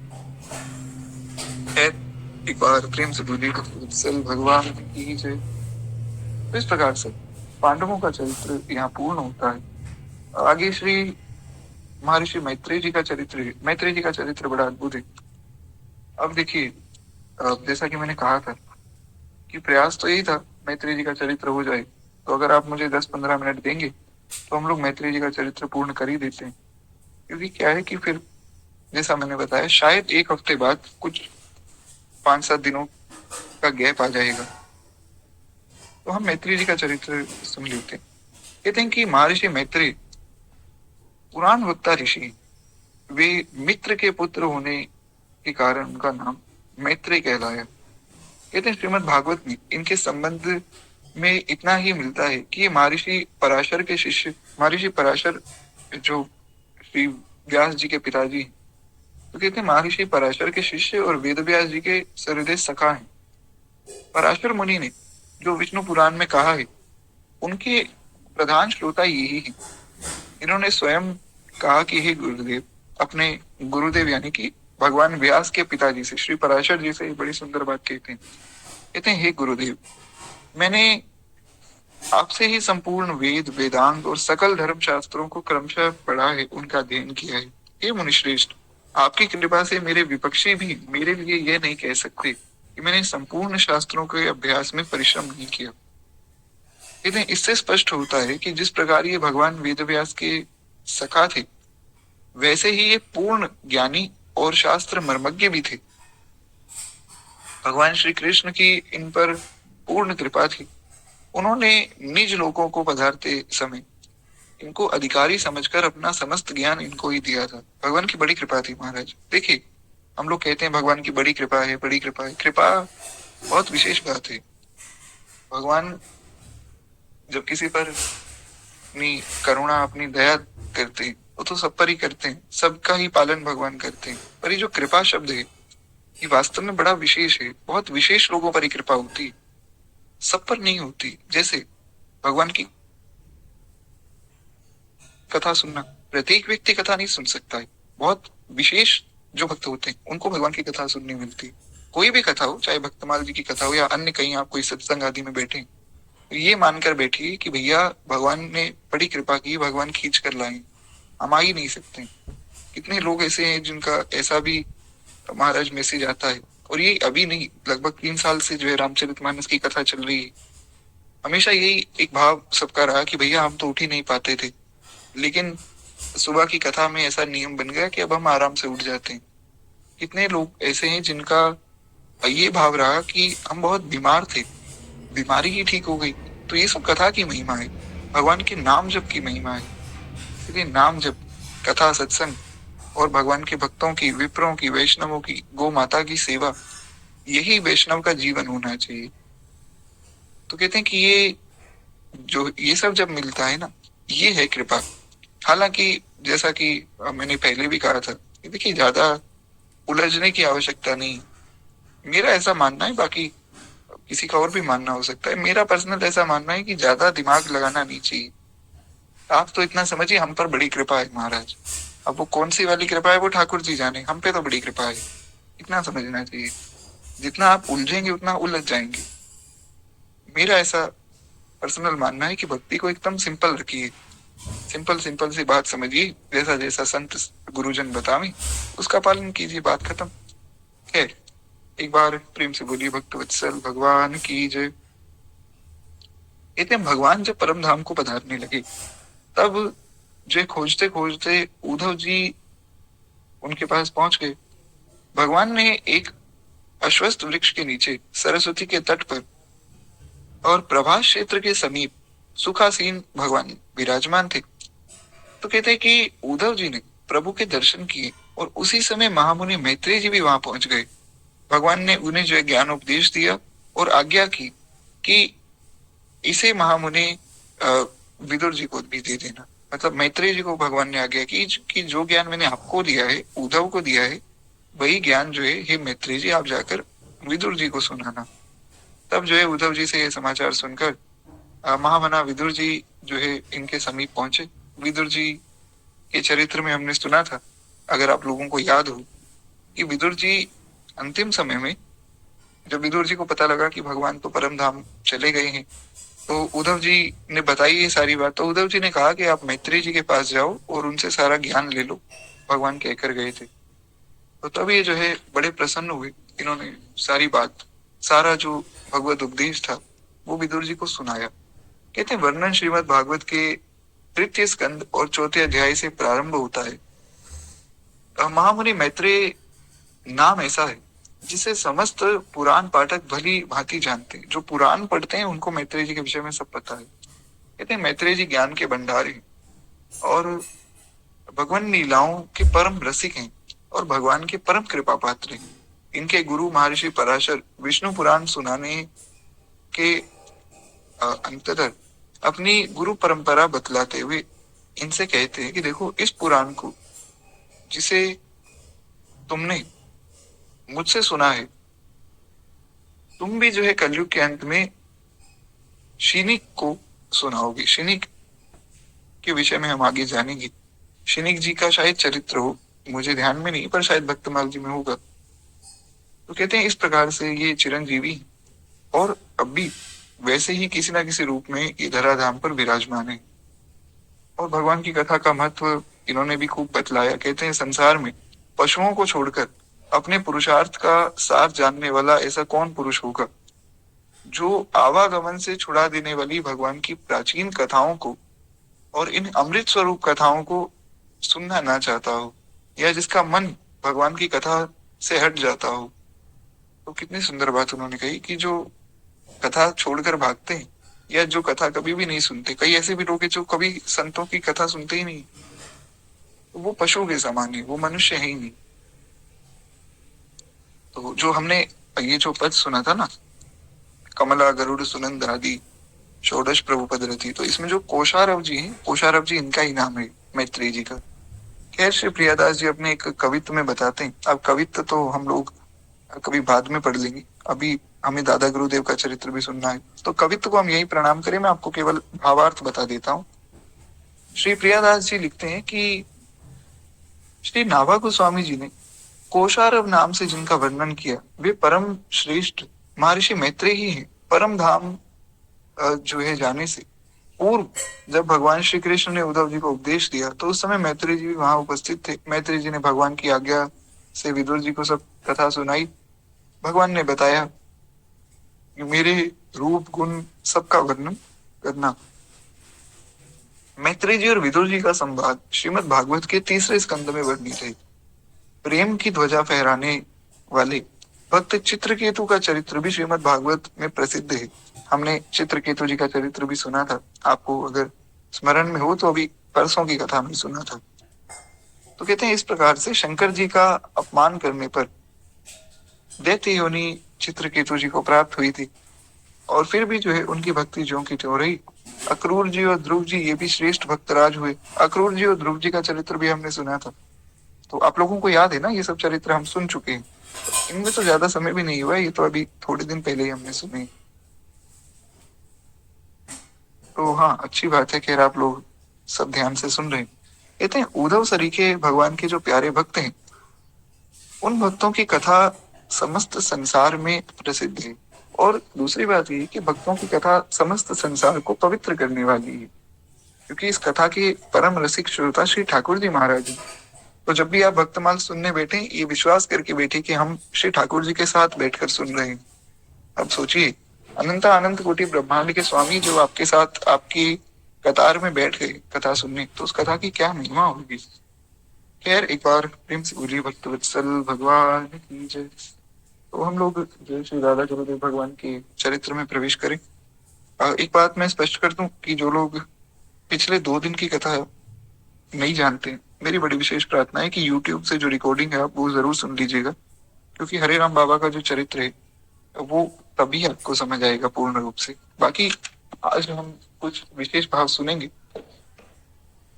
एक बार प्रेम से बोलिए वत्सल भगवान की जय। तो इस प्रकार से पांडवों का चरित्र यहाँ पूर्ण होता है। आगे श्री महर्षि मैत्रेय जी का चरित्र है। मैत्रेय जी का चरित्र बड़ा अद्भुत है। अब देखिए, जैसा कि मैंने कहा था कि प्रयास तो यही था मैत्रेय जी का चरित्र हो जाए। तो अगर आप मुझे 10-15 मिनट देंगे तो हम लोग मैत्रेय जी का चरित्र पूर्ण कर ही देते हैं। क्योंकि क्या है कि फिर जैसा मैंने बताया, शायद एक हफ्ते बाद कुछ 5-7 दिनों का गैप आ जाएगा, तो हम मैत्रेय जी का चरित्र सुन लेते हैं। कहते हैं कि महर्षि मैत्रेय पुराण वक्ता ऋषि, वे मित्र के पुत्र होने के कारण उनका नाम मैत्रेय कहलाया। कहते हैं श्रीमद् भागवत में इनके संबंध में इतना ही मिलता है कि ये महर्षि पराशर के शिष्य, महर्षि पराशर जो श्री व्यास जी के पिताजी, तो कहते हैं महर्षि पराशर के शिष्य और वेद व्यास जी के सहृदय सखा हैं। पराशर मुनि ने जो विष्णु पुराण में कहा है, उनके प्रधान श्रोता यही है। इन्होंने स्वयं कहा कि हे गुरुदेव, अपने गुरुदेव यानी कि भगवान व्यास के पिताजी से, श्री पराशर जी से बड़ी सुंदर बात कहते हैं। कहते हैं, हे गुरुदेव, मैंने आपसे ही संपूर्ण वेद, वेदांत और सकल धर्म शास्त्रों को क्रमशः पढ़ा है, उनका अध्ययन किया है। हे मुनिश्रेष्ठ, आपकी कृपा से मेरे विपक्षी भी मेरे लिए यह नहीं कह सकते कि मैंने संपूर्ण शास्त्रों के अभ्यास में परिश्रम नहीं किया। इससे स्पष्ट होता है कि जिस प्रकार ये भगवान वेद व्यास के सखा थे, वैसे ही ये पूर्ण ज्ञानी और शास्त्र मर्मज्ञ भी थे। भगवान श्री कृष्ण की इन पर पूर्ण कृपा थी। उन्होंने निज लोगों को पधारते समय इनको अधिकारी समझकर अपना समस्त ज्ञान इनको ही दिया था। भगवान की बड़ी कृपा थी महाराज। देखिए, हम लोग कहते हैं भगवान की बड़ी कृपा है, बड़ी कृपा है। कृपा बहुत विशेष बात है। भगवान जब किसी पर अपनी करुणा, अपनी दया करते हैं, वो तो सब पर ही करते हैं, सबका ही पालन भगवान करते हैं। पर ये जो कृपा शब्द है, ये वास्तव में बड़ा विशेष है। बहुत विशेष लोगों पर ही कृपा होती है, सब पर नहीं होती। जैसे भगवान की कथा सुनना, प्रत्येक व्यक्ति कथा नहीं सुन सकता है। बहुत विशेष जो भक्त होते हैं उनको भगवान की कथा सुनने मिलती है। कोई भी कथा हो, चाहे भक्तमाल जी की कथा हो या अन्य कहीं आप कोई सत्संग आदि में बैठे, तो ये मानकर बैठिए कि भैया भगवान ने बड़ी कृपा की, भगवान खींच कर लाए, हम आ ही नहीं सकते। कितने लोग ऐसे हैं जिनका ऐसा भी महाराज मैसेज आता है, और ये अभी नहीं, लगभग 3 साल से जो है रामचरितमानस की कथा चल रही है। हमेशा यही एक भाव सबका रहा कि भैया हम तो उठ ही नहीं पाते थे, लेकिन सुबह की कथा में ऐसा नियम बन गया कि अब हम आराम से उठ जाते हैं। कितने लोग ऐसे हैं जिनका ये भाव रहा कि हम बहुत बीमार थे, बीमारी ही ठीक हो गई। तो ये सब कथा की महिमा है, भगवान के नाम जप की महिमा है। इसलिए नाम जप, कथा, सत्संग और भगवान के भक्तों की, विप्रों की, वैष्णवों की, गौ माता की सेवा, यही वैष्णव का जीवन होना चाहिए। तो कहते हैं कि ये सब जब मिलता है ना, ये है कृपा। हालांकि जैसा कि मैंने पहले भी कहा था कि देखिए, ज्यादा उलझने की आवश्यकता नहीं। मेरा ऐसा मानना है, बाकी किसी का और भी मानना हो सकता है। मेरा पर्सनल ऐसा मानना है कि ज्यादा दिमाग लगाना नहीं चाहिए। आप तो इतना समझिए, हम पर बड़ी कृपा है महाराज। अब वो कौन सी वाली कृपा है वो ठाकुर जी जाने, हम पे तो बड़ी कृपा है, इतना समझना चाहिए। जितना आप उलझेंगे उतना उलझ जाएंगे। मेरा ऐसा पर्सनल मानना है कि भक्ति को एकदम सिंपल रखिए, सिंपल सिंपल सी बात समझिए, जैसा जैसा संत गुरुजन बतावे उसका पालन कीजिए, बात खत्म। खैर, एक बार प्रेम से बोलिए भक्त वत्सल भगवान की जय। इतने भगवान जब परम धाम को पधारने लगे, तब जो खोजते खोजते उद्धव जी उनके पास पहुंच गए। भगवान ने एक अश्वत्थ वृक्ष के नीचे सरस्वती के तट पर और प्रभास क्षेत्र के समीप सुखासीन भगवान विराजमान थे। तो कहते हैं कि उद्धव जी ने प्रभु के दर्शन किए और उसी समय महामुनि मैत्रेय जी भी वहां पहुंच गए। भगवान ने उन्हें जो है ज्ञान उपदेश दिया और आज्ञा की कि इसे महामुनि विदुर जी को भी दे देना। मतलब मैत्रेय जी को भगवान ने आज्ञा की कि जो ज्ञान मैंने आपको दिया है, उद्धव को दिया है, वही ज्ञान जो है हे मैत्रेय जी आप जाकर विदुर जी को सुनाना। तब जो है उद्धव जी से ये समाचार सुनकर महामना विदुर जी जो है इनके समीप पहुंचे। विदुर जी के चरित्र में हमने सुना था, अगर आप लोगों को याद हो, कि विदुर जी अंतिम समय में जब विदुर जी को पता लगा कि भगवान तो परम धाम चले गए हैं, तो उद्धव जी ने बताई ये सारी बात। तो उद्धव जी ने कहा कि आप मैत्रेय जी के पास जाओ और उनसे सारा ज्ञान ले लो, भगवान कहकर गए थे। तो तब ये जो है बड़े प्रसन्न हुए, इन्होंने सारी बात, सारा जो भगवत उपदेश था वो विदुर जी को सुनाया। कहते हैं वर्णन श्रीमद् भागवत के 3 स्कंद और 4 अध्याय से प्रारंभ होता है। महामुनि मैत्रेय नाम ऐसा है जिसे समस्त पुराण पाठक भली भांति जानते हैं। जो पुराण पढ़ते हैं उनको मैत्रेय जी के विषय में सब पता है। कहते हैं मैत्रेय जी ज्ञान के भंडार हैं और भगवान लीलाओं के परम रसिक हैं और भगवान के परम कृपा पात्र हैं। इनके गुरु महर्षि पराशर विष्णु पुराण सुनाने के अंततः अपनी गुरु परंपरा बतलाते हुए इनसे कहते हैं कि देखो, इस पुराण को जिसे तुमने मुझसे सुना है, तुम भी जो है कलयुग के अंत में शिनिक को सुनाओगे। शिनिक के विषय में हम आगे जानेंगे। शिनिक जी का शायद चरित्र हो, मुझे ध्यान में नहीं, पर शायद भक्तमाल जी में होगा। तो कहते हैं इस प्रकार से ये चिरंजीवी और अब भी वैसे ही किसी ना किसी रूप में ये धराधाम पर विराजमान है। और भगवान की कथा का महत्व इन्होंने भी खूब बतलाया। कहते हैं संसार में पशुओं को छोड़कर अपने पुरुषार्थ का सार जानने वाला ऐसा कौन पुरुष होगा जो आवागमन से छुड़ा देने वाली भगवान की प्राचीन कथाओं को और इन अमृत स्वरूप कथाओं को सुनना ना चाहता हो, या जिसका मन भगवान की कथा से हट जाता हो। तो कितनी सुंदर बात उन्होंने कही कि जो कथा छोड़कर भागते हैं, या जो कथा कभी भी नहीं सुनते, कई ऐसे भी लोग हैं जो कभी संतों की कथा सुनते ही नहीं, तो वो पशु के समान है, वो मनुष्य है ही नहीं। तो जो हमने ये जो पद सुना था ना, कमला गरुड़ सुनंद आदि षोडश प्रभु पद रति, तो इसमें जो कोशारव जी हैं, कोशारव जी इनका ही नाम है, मैत्रेय जी का। खैर श्री प्रियादास जी अपने एक कवित्व में बताते हैं, अब कवित्व तो हम लोग कभी बाद में पढ़ लेंगे, अभी हमें दादा गुरुदेव का चरित्र भी सुनना है, तो कवित्व को हम यही प्रणाम करें। मैं आपको केवल भावार्थ बता देता हूँ। श्री प्रियादास जी लिखते हैं कि श्री नाभा गोस्वामी जी ने कोशारव नाम से जिनका वर्णन किया, वे परम श्रेष्ठ महर्षि मैत्रेय ही हैं। परम धाम जो है जाने से पूर्व जब भगवान श्री कृष्ण ने उद्धव जी को उपदेश दिया, तो उस समय मैत्रेय जी भी वहां उपस्थित थे। मैत्रेय जी ने भगवान की आज्ञा से विदुर जी को सब कथा सुनाई। भगवान ने बताया कि मेरे रूप गुण सबका वर्णन करना। मैत्रेय जी और विदुर जी का संवाद श्रीमद् भागवत के तीसरे स्कंद में वर्णित है। प्रेम की ध्वजा फहराने वाले भक्त चित्रकेतु का चरित्र भी श्रीमद् भागवत में प्रसिद्ध है। हमने चित्रकेतु जी का चरित्र भी सुना था, आपको अगर स्मरण में हो तो अभी परसों की कथा में सुना था। तो कहते हैं इस प्रकार से शंकर जी का अपमान करने पर दैत्य योनि चित्रकेतु जी को प्राप्त हुई थी, और फिर भी जो है उनकी भक्ति ज्यों की त्यों रही। अक्रूर जी और ध्रुव जी ये भी श्रेष्ठ भक्तराज हुए। अक्रूर जी और ध्रुव जी का चरित्र भी हमने सुना था, तो आप लोगों को याद है ना, ये सब चरित्र हम सुन चुके हैं। इनमें तो ज्यादा समय भी नहीं हुआ, ये तो अभी थोड़े दिन पहले ही हमने सुने। तो हाँ, अच्छी बात है, खैर आप लोग सब ध्यान से सुन रहे हैं। कहते हैं उद्धव सरीखे भगवान के जो प्यारे भक्त हैं, उन भक्तों की कथा समस्त संसार में प्रसिद्ध है। और दूसरी बात ये कि भक्तों की कथा समस्त संसार को पवित्र करने वाली है, क्योंकि इस कथा के परम रसिक श्रोता श्री ठाकुर जी महाराज हैं। तो जब भी आप भक्तमाल सुनने बैठे, ये विश्वास करके बैठे कि हम श्री ठाकुर जी के साथ बैठकर सुन रहे हैं। अब सोचिए, अनंत अनंत कोटि ब्रह्मांड के स्वामी जो आपके साथ आपकी कतार में बैठ गए कथा सुनने, तो उस कथा की क्या महिमा होगी। खैर एक बार प्रेम से बोलिए भक्त वत्सल भगवान की जय। तो हम लोग जय श्री राधा गुरुदेव भगवान के चरित्र में प्रवेश करें। एक बात मैं स्पष्ट कर दूं कि जो लोग पिछले 2 दिन की कथा नहीं जानते, मेरी बड़ी विशेष प्रार्थना है कि YouTube से जो रिकॉर्डिंग है आप वो जरूर सुन लीजिएगा, क्योंकि हरे राम बाबा का जो चरित्र है वो तभी आपको समझ आएगा पूर्ण रूप से। बाकी आज हम कुछ विशेष भाव सुनेंगे।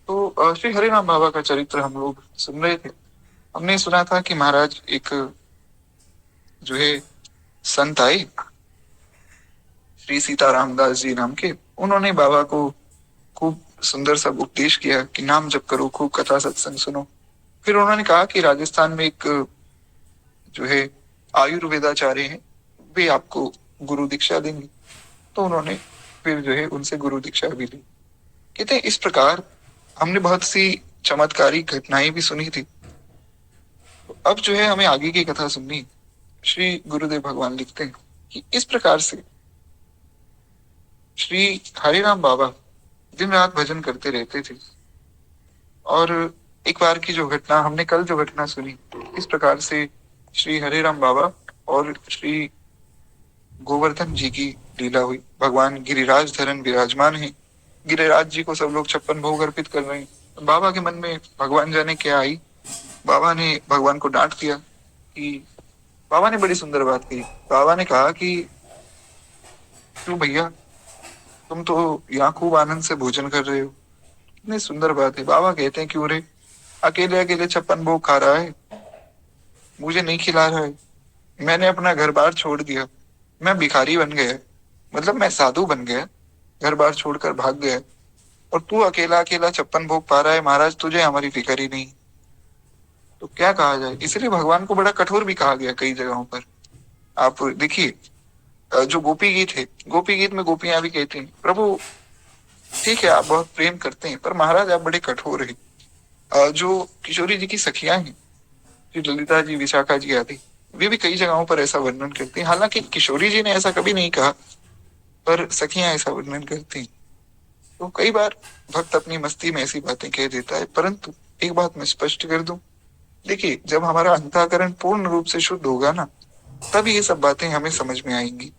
तो श्री हरे राम बाबा का चरित्र हम लोग सुन रहे थे। हमने सुना था कि महाराज एक जो है संत आए, श्री सीताराम दास जी नाम के। उन्होंने बाबा को खूब सुंदर सा उपदेश किया कि नाम जप करो, खूब कथा सत्संग सुनो। फिर उन्होंने कहा कि राजस्थान में एक जो है आयुर्वेदाचार्य हैं, वे आपको गुरु दीक्षा देंगे। तो उन्होंने फिर जो है उनसे गुरु दीक्षा भी ली। कहते हैं इस प्रकार हमने बहुत सी चमत्कारी घटनाएं भी सुनी थी। तो अब जो है हमें आगे की कथा सुननी। श्री गुरुदेव भगवान लिखते हैं कि इस प्रकार से श्री हरिराम बाबा दिन रात भजन करते रहते थे। और एक बार की जो घटना हमने कल जो घटना सुनी, इस प्रकार से श्री हरिराम बाबा और श्री गोवर्धन जी की लीला हुई। भगवान गिरिराज धरन विराजमान है, गिरिराज जी को सब लोग 56 भोग अर्पित कर रहे हैं। बाबा के मन में भगवान जाने क्या आई, बाबा ने भगवान को डांट दिया कि बाबा ने बड़ी सुंदर बात कही। बाबा ने कहा कि क्यों भैया, तुम तो यहाँ खूब आनंद से भोजन कर रहे हो, कितनी सुंदर बात है। बाबा कहते हैं क्यों रे, अकेले अकेले 56 भोग खा रहा है, मुझे नहीं खिला रहा है। मैंने अपना घर बार छोड़ दिया, मैं भिखारी बन गया, मतलब मैं साधु बन गया, घर बार छोड़कर भाग गया, और तू अकेला अकेला 56 भोग पा रहा है। महाराज तुझे हमारी फिक्र ही नहीं, तो क्या कहा जाए। इसलिए भगवान को बड़ा कठोर भी कहा गया कई जगहों पर। आप देखिए जो गोपी गीत है, गोपी गीत में गोपियां भी कहती हैं प्रभु ठीक है आप बहुत प्रेम करते हैं, पर महाराज आप बड़े कठोर हैं। जो किशोरी जी की सखियां हैं, जो ललिता जी, विशाखा जी आदि, वे भी कई जगहों पर ऐसा वर्णन करती हैं। हालांकि किशोरी जी ने ऐसा कभी नहीं कहा, पर सखियां ऐसा वर्णन करती हैं। तो कई बार भक्त अपनी मस्ती में ऐसी बातें कह देता है, परंतु एक बात मैं स्पष्ट कर दूं, देखिए जब हमारा अंतःकरण पूर्ण रूप से शुद्ध होगा ना, तब ये सब बातें हमें समझ में आएंगी।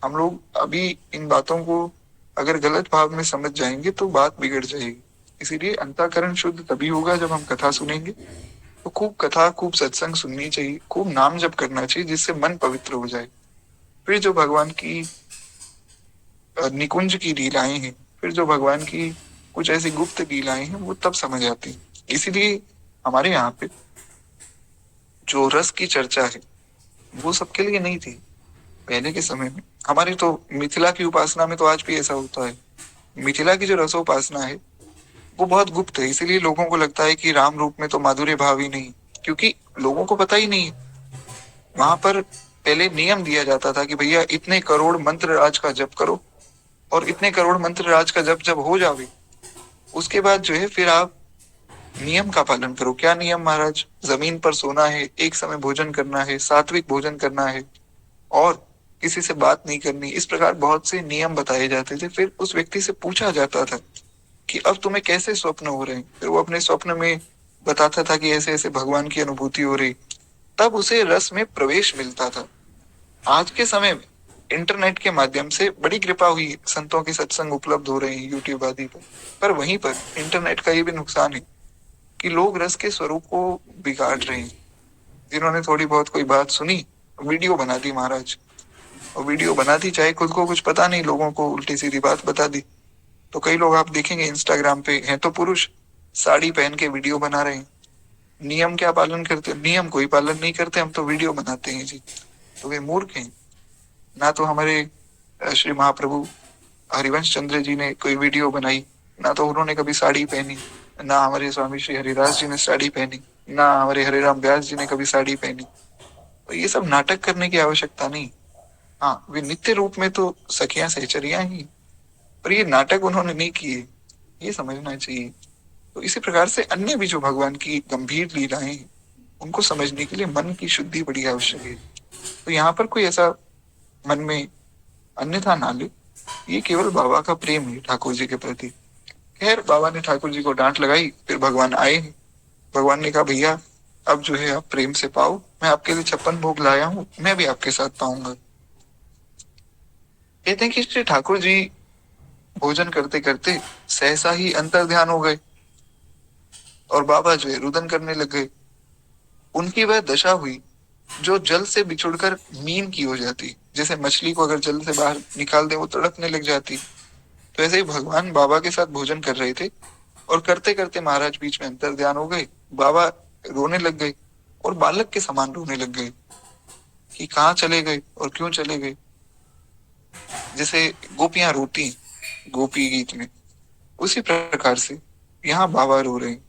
हम लोग अभी इन बातों को अगर गलत भाव में समझ जाएंगे तो बात बिगड़ जाएगी। इसीलिए अंतःकरण शुद्ध तभी होगा जब हम कथा सुनेंगे। तो खूब कथा, खूब सत्संग सुननी चाहिए, खूब नाम जप करना चाहिए, जिससे मन पवित्र हो जाए। फिर जो भगवान की निकुंज की लीलाएं हैं, फिर जो भगवान की कुछ ऐसी गुप्त लीलाएं हैं, वो तब समझ आती हैं। इसीलिए हमारे यहाँ पे जो रस की चर्चा है, वो सबके लिए नहीं थी पहले के समय में। हमारी तो मिथिला की उपासना में तो आज भी ऐसा होता है। मिथिला की जो रसोपासना है, वो बहुत गुप्त है। इसीलिए लोगों को लगता है कि राम रूप में तो माधुर्य भाव ही नहीं, क्योंकि लोगों को पता ही नहीं है। वहां पर पहले नियम दिया जाता था कि भैया इतने करोड़ मंत्र राज का जप करो, और इतने करोड़ मंत्र राज का जप जब हो जावे, उसके बाद जो है फिर आप नियम का पालन करो। क्या नियम महाराज? जमीन पर सोना है, एक समय भोजन करना है, सात्विक भोजन करना है, और किसी से बात नहीं करनी। इस प्रकार बहुत से नियम बताए जाते थे। फिर उस व्यक्ति से पूछा जाता था कि अब तुम्हें कैसे स्वप्न हो रहे हैं। फिर वो अपने स्वप्न में बताता था कि ऐसे ऐसे भगवान की अनुभूति हो रही। तब उसे रस में प्रवेश मिलता था। आज के समय में इंटरनेट के माध्यम से बड़ी कृपा हुई, संतों के सत्संग उपलब्ध हो रहे हैं यूट्यूब आदि पर वहीं पर इंटरनेट का ये भी नुकसान है कि लोग रस के स्वरूप को बिगाड़ रहे हैं। जिन्होंने थोड़ी बहुत कोई बात सुनी, वीडियो बना दी महाराज, और वीडियो बना दी, चाहे खुद को कुछ पता नहीं, लोगों को उल्टी सीधी बात बता दी। तो कई लोग आप देखेंगे इंस्टाग्राम पे हैं तो पुरुष साड़ी पहन के वीडियो बना रहे हैं। नियम क्या पालन करते? नियम कोई पालन नहीं करते, हम तो वीडियो बनाते हैं जी। तो वे मूर्ख हैं। ना तो हमारे श्री महाप्रभु हरिवंश चंद्र जी ने कोई वीडियो बनाई, ना तो उन्होंने कभी साड़ी पहनी, ना हमारे स्वामी श्री हरिदास जी ने साड़ी पहनी, ना हमारे हरिराम व्यास जी ने कभी साड़ी पहनी। तो ये सब नाटक करने की आवश्यकता नहीं। हाँ, वे नित्य रूप में तो सखियां सहचरियां ही, पर ये नाटक उन्होंने नहीं किए, ये समझना चाहिए। तो इसी प्रकार से अन्य भी जो भगवान की गंभीर लीलाएं हैं, उनको समझने के लिए मन की शुद्धि बड़ी आवश्यक है। तो यहाँ पर कोई ऐसा मन में अन्यथा ना ले, ये केवल बाबा का प्रेम है ठाकुर जी के प्रति। खैर, बाबा ने ठाकुर जी को डांट लगाई, फिर भगवान आए। भगवान ने कहा भैया अब जो है आप प्रेम से पाओ, मैं आपके लिए 56 भोग लाया हूँ, मैं भी आपके साथ पाऊंगा। कहते हैं कि श्री ठाकुर जी भोजन करते करते सहसा ही अंतर ध्यान हो गए, और बाबा जो है रुदन करने लग गए। उनकी वह दशा हुई जो जल से बिछुड़कर मीन की हो जाती। जैसे मछली को अगर जल से बाहर निकाल दे वो तड़पने लग जाती। तो ऐसे ही भगवान बाबा के साथ भोजन कर रहे थे, और करते करते महाराज बीच में अंतर ध्यान हो गए। बाबा रोने लग गए, और बालक के समान रोने लग गए कि कहाँ चले गए और क्यों चले गए। जैसे गोपियां रोती हैं गोपी गीत में, उसी प्रकार से यहाँ बाबा रो रहे हैं।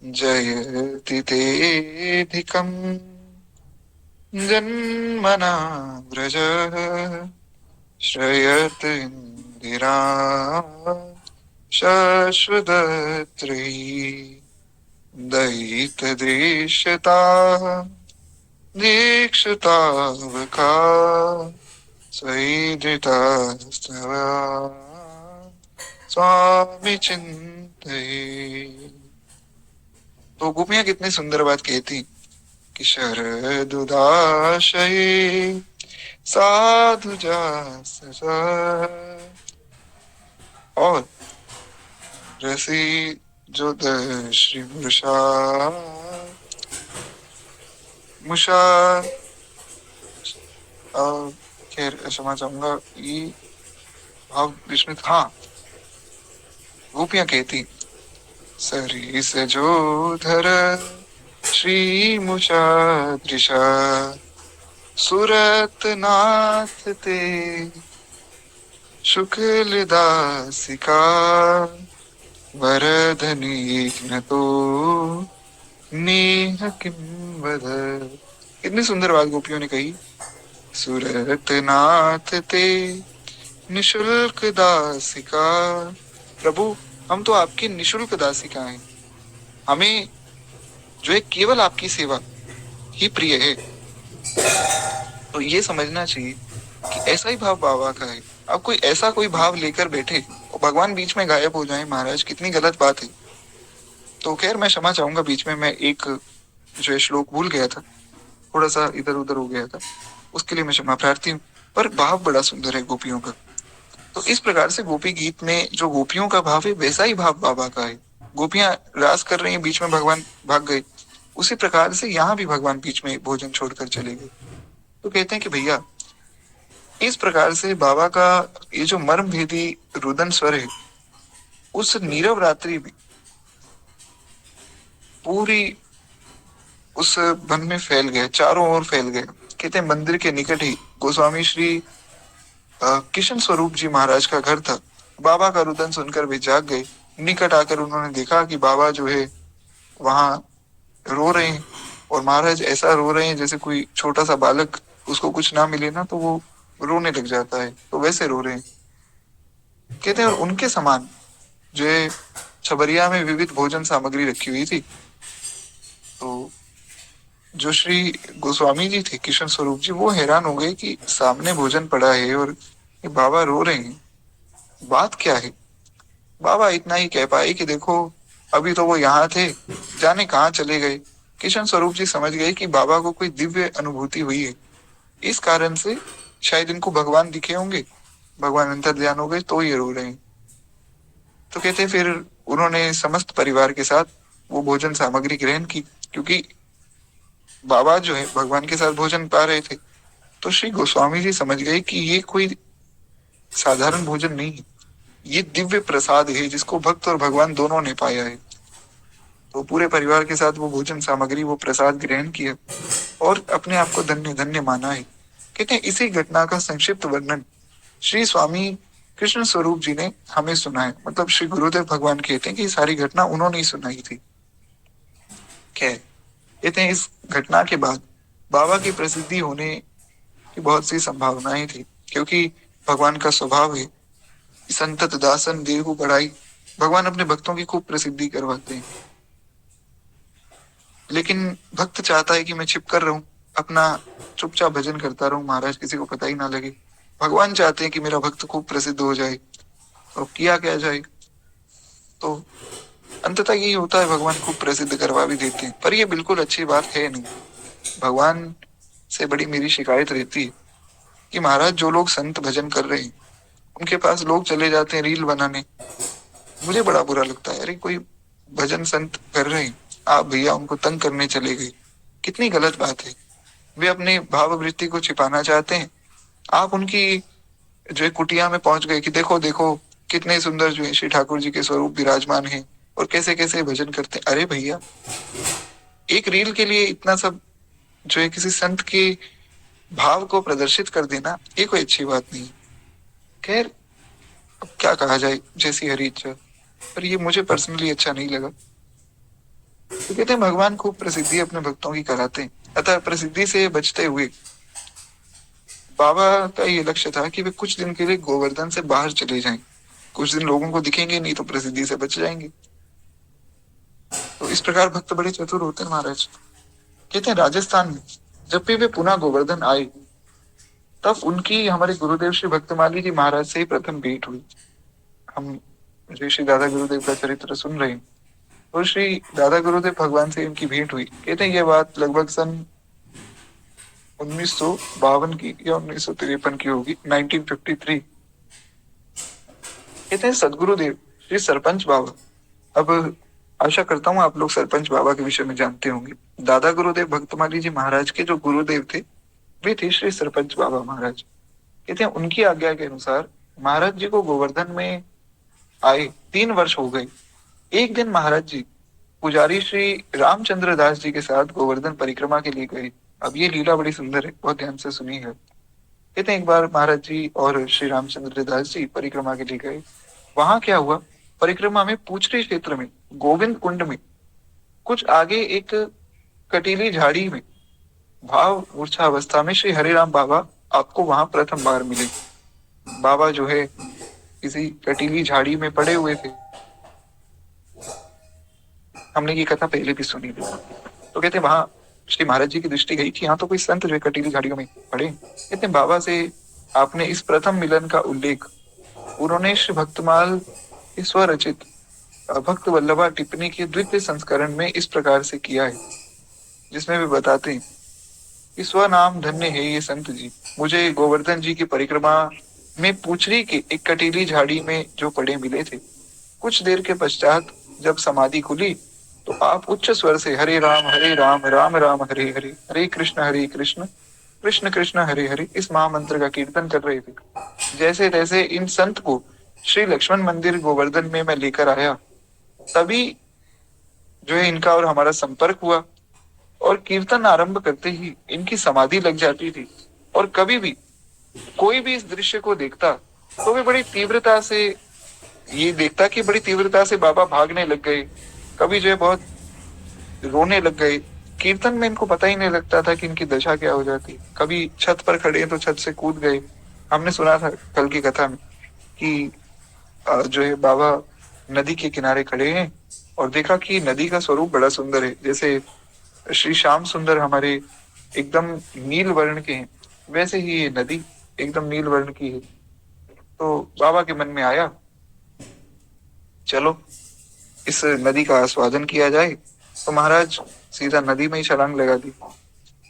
जयति तेधिकम् जन्मना व्रज श्रयत इंदिरा शाश्वतत्री दयित दृश्यता दीक्षतावका स्वैधृतास्तव स्वामी चिंतये। तो गोपियां कितनी सुंदर बात कहती कि शरदुदाशये साधु जास और रसी जो श्री मुषा मुषा। खैर क्षमा चाहूंगा, ये भाव विस्मित। हाँ, गोपियां कहती सरी से जो धर श्री मुषा दृशा सुरत नाथ ते शुक्ल दासिका वरधनी न तो नेह किम वद। कितनी सुंदर बात गोपियों ने कही। सुरत नाथ ते निशुल्क दासिका। प्रभु, हम तो आपकी निशुल्क दासिका हैं, हमें जो है केवल आपकी सेवा ही प्रिय है। तो ये समझना चाहिए कि ऐसा ही भाव बाबा का है। अब कोई ऐसा कोई भाव लेकर बैठे और भगवान बीच में गायब हो जाए, महाराज कितनी गलत बात है। तो खैर मैं क्षमा चाहूंगा, बीच में मैं एक जो है श्लोक भूल गया था, थोड़ा सा इधर उधर हो गया था, उसके लिए मैं क्षमा प्रार्थी हूँ। पर भाव बड़ा सुंदर है गोपियों का। तो इस प्रकार से गोपी गीत में जो गोपियों का भाव है वैसा ही भाव बाबा का है। गोपियां रास कर रही हैं, बीच में भगवान भाग गए, उसी प्रकार से यहाँ भी भगवान बीच में भोजन छोड़कर चले गए। तो कहते हैं कि भैया इस प्रकार से बाबा का ये जो मर्म भेदी रुदन स्वर है, उस नीरव रात्रि में पूरी उस वन में फैल गए, चारों ओर फैल गए। कहते हैं मंदिर के निकट ही गोस्वामी श्री किशन स्वरूप जी महाराज का घर था। बाबा का रुदन सुनकर वे जाग गए। निकट आकर उन्होंने देखा कि बाबा जो है वहां रो रहे हैं, और महाराज ऐसा रो रहे हैं जैसे कोई छोटा सा बालक, उसको कुछ ना मिले ना तो वो रोने लग जाता है, तो वैसे रो रहे हैं। कहते हैं और उनके समान जो है छबरिया में विविध भोजन सामग्री रखी हुई थी। तो जो श्री गोस्वामी जी थे किशन स्वरूप जी, वो हैरान हो गए कि सामने भोजन पड़ा है और ये बाबा रो रहे हैं, बात क्या है। बाबा इतना ही कह पाए कि देखो अभी तो वो यहाँ थे, जाने कहाँ चले गए। किशन स्वरूप जी समझ गए कि बाबा को कोई दिव्य अनुभूति हुई है, इस कारण से शायद इनको भगवान दिखे होंगे, भगवान अंतर्ध्यान हो गए तो ये रो रहे हैं। तो कहते फिर उन्होंने समस्त परिवार के साथ वो भोजन सामग्री ग्रहण की, क्योंकि बाबा जो है भगवान के साथ भोजन पा रहे थे। तो श्री गोस्वामी जी समझ गए कि ये कोई साधारण भोजन नहीं है, ये दिव्य प्रसाद है जिसको भक्त और भगवान दोनों ने पाया है। तो पूरे परिवार के साथ वो भोजन सामग्री, वो प्रसाद ग्रहण किया और अपने आप को धन्य धन्य माना है। कहते हैं इसी घटना का संक्षिप्त वर्णन श्री स्वामी कृष्ण स्वरूप जी ने हमें सुना है। मतलब श्री गुरुदेव भगवान कहते हैं कि ये सारी घटना उन्होंने ही सुनाई थी। खैर कहते हैं इस घटना के बाद बाबा की प्रसिद्धि होने की बहुत सी संभावनाएं थी, क्योंकि भगवान का स्वभाव है संतत दासन देहु बढ़ाई। भगवान अपने भक्तों की खूब प्रसिद्धि करवाते हैं, लेकिन भक्त चाहता है कि मैं छिप कर रहूं, अपना चुपचाप भजन करता रहूं, महाराज किसी को पता ही ना लगे। भगवान चाहते हैं कि मेरा भक्त खूब प्रसिद्ध हो जाए, तो किया क्या जाए। तो अंततः यही होता है, भगवान खूब प्रसिद्ध करवा भी देते हैं। पर ये बिल्कुल अच्छी बात है नहीं। भगवान से बड़ी मेरी शिकायत रहती है कि महाराज जो लोग संत भजन कर रहे हैं उनके पास लोग चले जाते हैं रील बनाने। मुझे बड़ा बुरा लगता है, अरे कोई भजन संत कर रहे हैं, आप भैया उनको तंग करने चले गए, कितनी गलत बात है। वे अपने भाव वृत्ति को छिपाना चाहते हैं, आप उनकी जो है कुटिया में पहुंच गए कि देखो देखो कितने सुंदर जो है श्री ठाकुर जी के स्वरूप विराजमान है और कैसे कैसे भजन करते हैं। अरे भैया एक रील के लिए इतना सब जो है किसी संत के भाव को प्रदर्शित कर देना, ये कोई अच्छी बात नहीं। खैर अब क्या कहा जाए, जैसी हरी इच्छा। पर ये मुझे पर्सनली अच्छा नहीं लगा। तो कहते हैं भगवान खूब प्रसिद्धि अपने भक्तों की कराते हैं, अतः प्रसिद्धि से बचते हुए बाबा का ये लक्ष्य था कि वे कुछ दिन के लिए गोवर्धन से बाहर चले जाएं। कुछ दिन लोगों को दिखेंगे नहीं तो प्रसिद्धि से बच जाएंगे। तो इस प्रकार भक्त बड़े चतुर होते हैं महाराज। कहते हैं राजस्थान में जब भी वे पुनः गोवर्धन आए, तब उनकी हमारे गुरुदेव श्री भक्तमाली जी महाराज से ही प्रथम भेंट हुई। हम श्री दादा गुरुदेव का चरित्र सुन रहे हैं, और श्री दादा गुरुदेव भगवान से इनकी भेंट हुई। कहते हैं ये बात लगभग सन 1952 की या 1953 की होगी, 1953। कहते हैं सदगुरुदेव श्री सरपंच बाबा, अब आशा करता हूँ आप लोग सरपंच बाबा के विषय में जानते होंगे। दादा गुरुदेव भक्तमाली जी महाराज के जो गुरुदेव थे वे थे श्री सरपंच बाबा महाराज। कहते हैं उनकी आज्ञा के अनुसार महाराज जी को गोवर्धन में आए 3 वर्ष हो गए। एक दिन महाराज जी पुजारी श्री रामचंद्र दास जी के साथ गोवर्धन परिक्रमा के लिए गए। अब ये लीला बड़ी सुंदर है, बहुत ध्यान से सुनी है। कहते हैं एक बार महाराज जी और श्री रामचंद्र दास जी परिक्रमा के लिए गए। वहां क्या हुआ, परिक्रमा में पूछरी क्षेत्र में गोविंद कुंड में कुछ आगे एक कटीली झाड़ी में भाव मूर्छा अवस्था में श्री हरिराम बाबा आपको वहां प्रथम बार मिले। बाबा जो है किसी कटीली झाड़ी में पड़े हुए थे। हमने ये कथा पहले भी सुनी थी। तो कहते वहां श्री महाराज जी की दृष्टि गई कि यहाँ तो कोई संत जो है कटीली झाड़ियों में पड़े। कहते बाबा से आपने इस प्रथम मिलन का उल्लेख उन्होंने श्री भक्तमाल स्वरचित भक्त वल्लभा टिप्पणी के द्वितीय संस्करण में इस प्रकार से किया है, जिसमें वे बताते हैं कि स्वनाम धन्य है ये संत जी, मुझे गोवर्धन जी की परिक्रमा में पूछरी के एक कटीली झाड़ी में जो पड़े मिले थे। कुछ देर के पश्चात जब समाधि खुली तो आप उच्च स्वर से हरे राम राम राम हरे हरे, हरे कृष्ण कृष्ण कृष्ण हरे हरे इस महामंत्र का कीर्तन कर रहे थे। जैसे तैसे इन संत को श्री लक्ष्मण मंदिर गोवर्धन में मैं लेकर आया, तभी जो है इनका और हमारा संपर्क हुआ और कीर्तन आरंभ करते ही इनकी समाधि लग जाती थी। और कभी भी कोई भी इस दृश्य को देखता तो वे बड़ी तीव्रता से ये देखता कि बड़ी तीव्रता से बाबा भागने लग गए, कभी जो है बहुत रोने लग गए। कीर्तन में इनको पता ही नहीं लगता था कि इनकी दशा क्या हो जाती। कभी छत पर खड़े हैं तो छत से कूद गए। हमने सुना था कल की कथा में कि जो है बाबा नदी के किनारे खड़े हैं और देखा कि नदी का स्वरूप बड़ा सुंदर है, जैसे श्री श्याम सुंदर हमारे एकदम नील वर्ण के हैं, वैसे ही ये नदी एकदम नील वर्ण की है। तो बाबा के मन में आया, चलो इस नदी का आस्वादन किया जाए। तो महाराज सीधा नदी में ही छलांग लगा दी।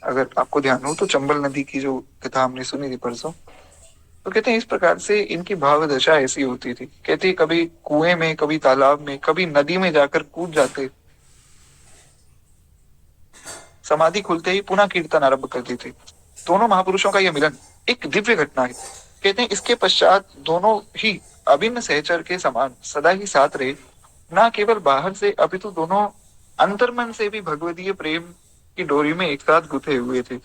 अगर आपको ध्यान हो तो चंबल नदी की जो कथा हमने सुनी थी परसों, तो कहते हैं इस प्रकार से इनकी भाव दशा ऐसी होती थी। कहते हैं कभी कुएं में, कभी तालाब में, कभी नदी में जाकर कूद जाते, समाधि खुलते ही पुनः कीर्तन आरंभ करते थे। दोनों महापुरुषों का यह मिलन एक दिव्य घटना है। कहते हैं इसके पश्चात दोनों ही अभिन्न सहचर के समान सदा ही साथ रहे, ना केवल बाहर से अपितु दोनों अंतर्मन से भी भगवदीय प्रेम की डोरी में एक साथ गुथे हुए थे।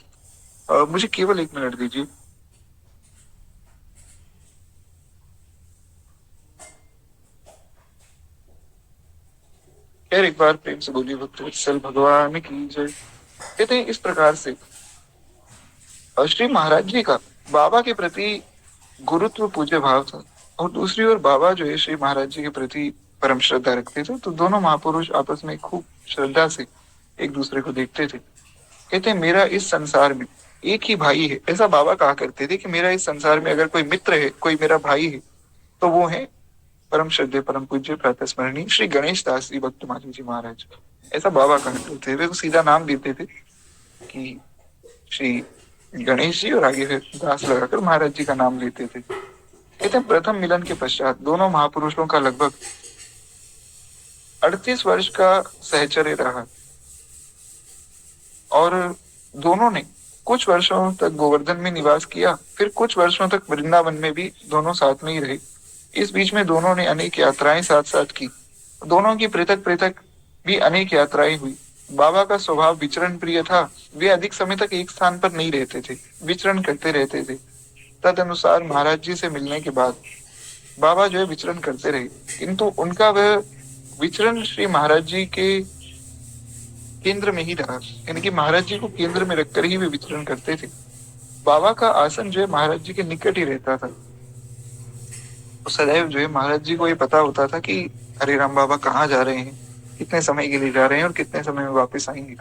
मुझे केवल 1 मिनट दीजिए। खैर एक बार प्रेम से बोलिए भक्त वत्सल भगवान की जय। कहते हैं इस प्रकार से श्री महाराज जी का बाबा के प्रति गुरुत्व पूज्य भाव था और दूसरी ओर बाबा जो है श्री महाराज जी के प्रति परम श्रद्धा रखते थे। तो दोनों महापुरुष आपस में खूब श्रद्धा से एक दूसरे को देखते थे। कहते हैं मेरा इस संसार में एक ही भाई है, ऐसा बाबा कहा करते थे कि मेरा इस संसार में अगर कोई मित्र है, कोई मेरा भाई है, तो वो है परम श्रद्धेय परम पूज्य प्रातः स्मरणीय श्री गणेश दास जी भक्त माली जी महाराज। ऐसा बाबा कहा करते थे। वे तो सीधा नाम देते थे कि श्री गणेश जी और आगे फिर दास लगाकर महाराज जी का नाम लेते थे। कहते हैं प्रथम मिलन के पश्चात दोनों महापुरुषों का लगभग 38 वर्ष का सहचर्य रहा और दोनों ने कुछ वर्षों तक गोवर्धन में निवास किया, फिर कुछ वर्षों तक वृंदावन में भी दोनों साथ में ही रहे। इस बीच में दोनों ने अनेक यात्राएं साथ साथ की। दोनों की पृथक पृथक भी अनेक यात्राएं हुई। बाबा का स्वभाव विचरण प्रिय था। वे अधिक समय तक एक स्थान पर नहीं रहते थे, विचरण करते रहते थे। तद अनुसार महाराज जी से मिलने के बाद बाबा जो है विचरण करते रहे, किंतु उनका वह विचरण श्री महाराज जी के केंद्र में ही रहा, यानी कि महाराज जी को केंद्र में रखकर ही वे विचरण करते थे। बाबा का आसन जो है महाराज जी के निकट ही रहता था। तो सदैव जो है महाराज जी को ये पता होता था कि हरे राम बाबा कहाँ जा रहे हैं, कितने समय के लिए जा रहे हैं और कितने समय में वापस आएंगे।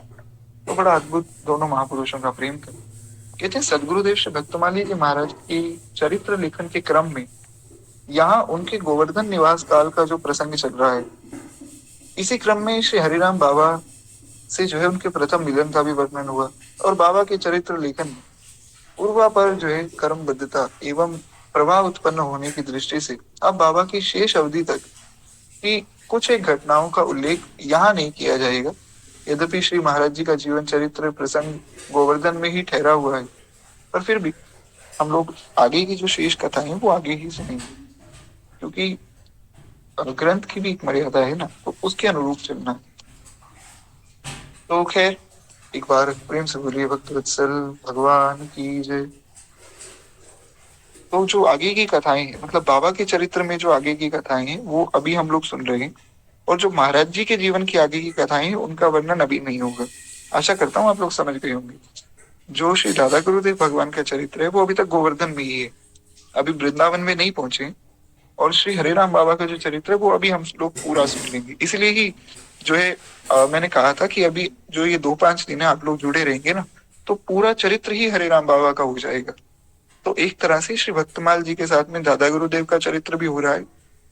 तो बड़ा अद्भुत दोनों महापुरुषों का प्रेम था। कहते हैं सदगुरुदेव श्री भक्तमाली जी महाराज की चरित्र लेखन के क्रम में यहाँ उनके गोवर्धन निवास काल का जो प्रसंग चल रहा है, इसी क्रम में श्री हरिराम बाबा से जो है उनके प्रथम मिलन का भी वर्णन हुआ और बाबा के चरित्र लेखन में पूर्वा पर जो है कर्मबद्धता एवं प्रभाव उत्पन्न होने की दृष्टि से अब बाबा की शेष अवधि तक की कुछ एक घटनाओं का उल्लेख यहाँ नहीं किया जाएगा। यद्यपि श्री महाराज जी का जीवन चरित्र प्रसंग गोवर्धन में ही ठहरा हुआ है, पर फिर भी हम लोग आगे की जो शेष कथाएं हैं वो आगे ही सुनेंगे, क्योंकि ग्रंथ की भी एक मर्यादा है ना, तो उसके अनुरूप चलना है। तो खैर एक बार प्रेम से बोलिए भक्त वत्सल भगवान की जय। तो जो आगे की कथाएं हैं, मतलब बाबा के चरित्र में जो आगे की कथाएं हैं वो अभी हम लोग सुन रहे हैं, और जो महाराज जी के जीवन की आगे की कथाएं हैं उनका वर्णन अभी नहीं होगा। आशा करता हूँ आप लोग समझ गए होंगे। जो श्री राधा गुरुदेव भगवान का चरित्र है वो अभी तक गोवर्धन में ही है, अभी वृंदावन में नहीं पहुंचे। और श्री हरे राम बाबा का जो चरित्र है वो अभी हम लोग पूरा सुन लेंगे। इसलिए ही जो है मैंने कहा था कि अभी जो ये 2-5 दिन है आप लोग जुड़े रहेंगे ना, तो पूरा चरित्र ही हरे राम बाबा का हो जाएगा। तो एक तरह से श्री भक्तमाल जी के साथ में दादा गुरुदेव का चरित्र भी हो रहा है,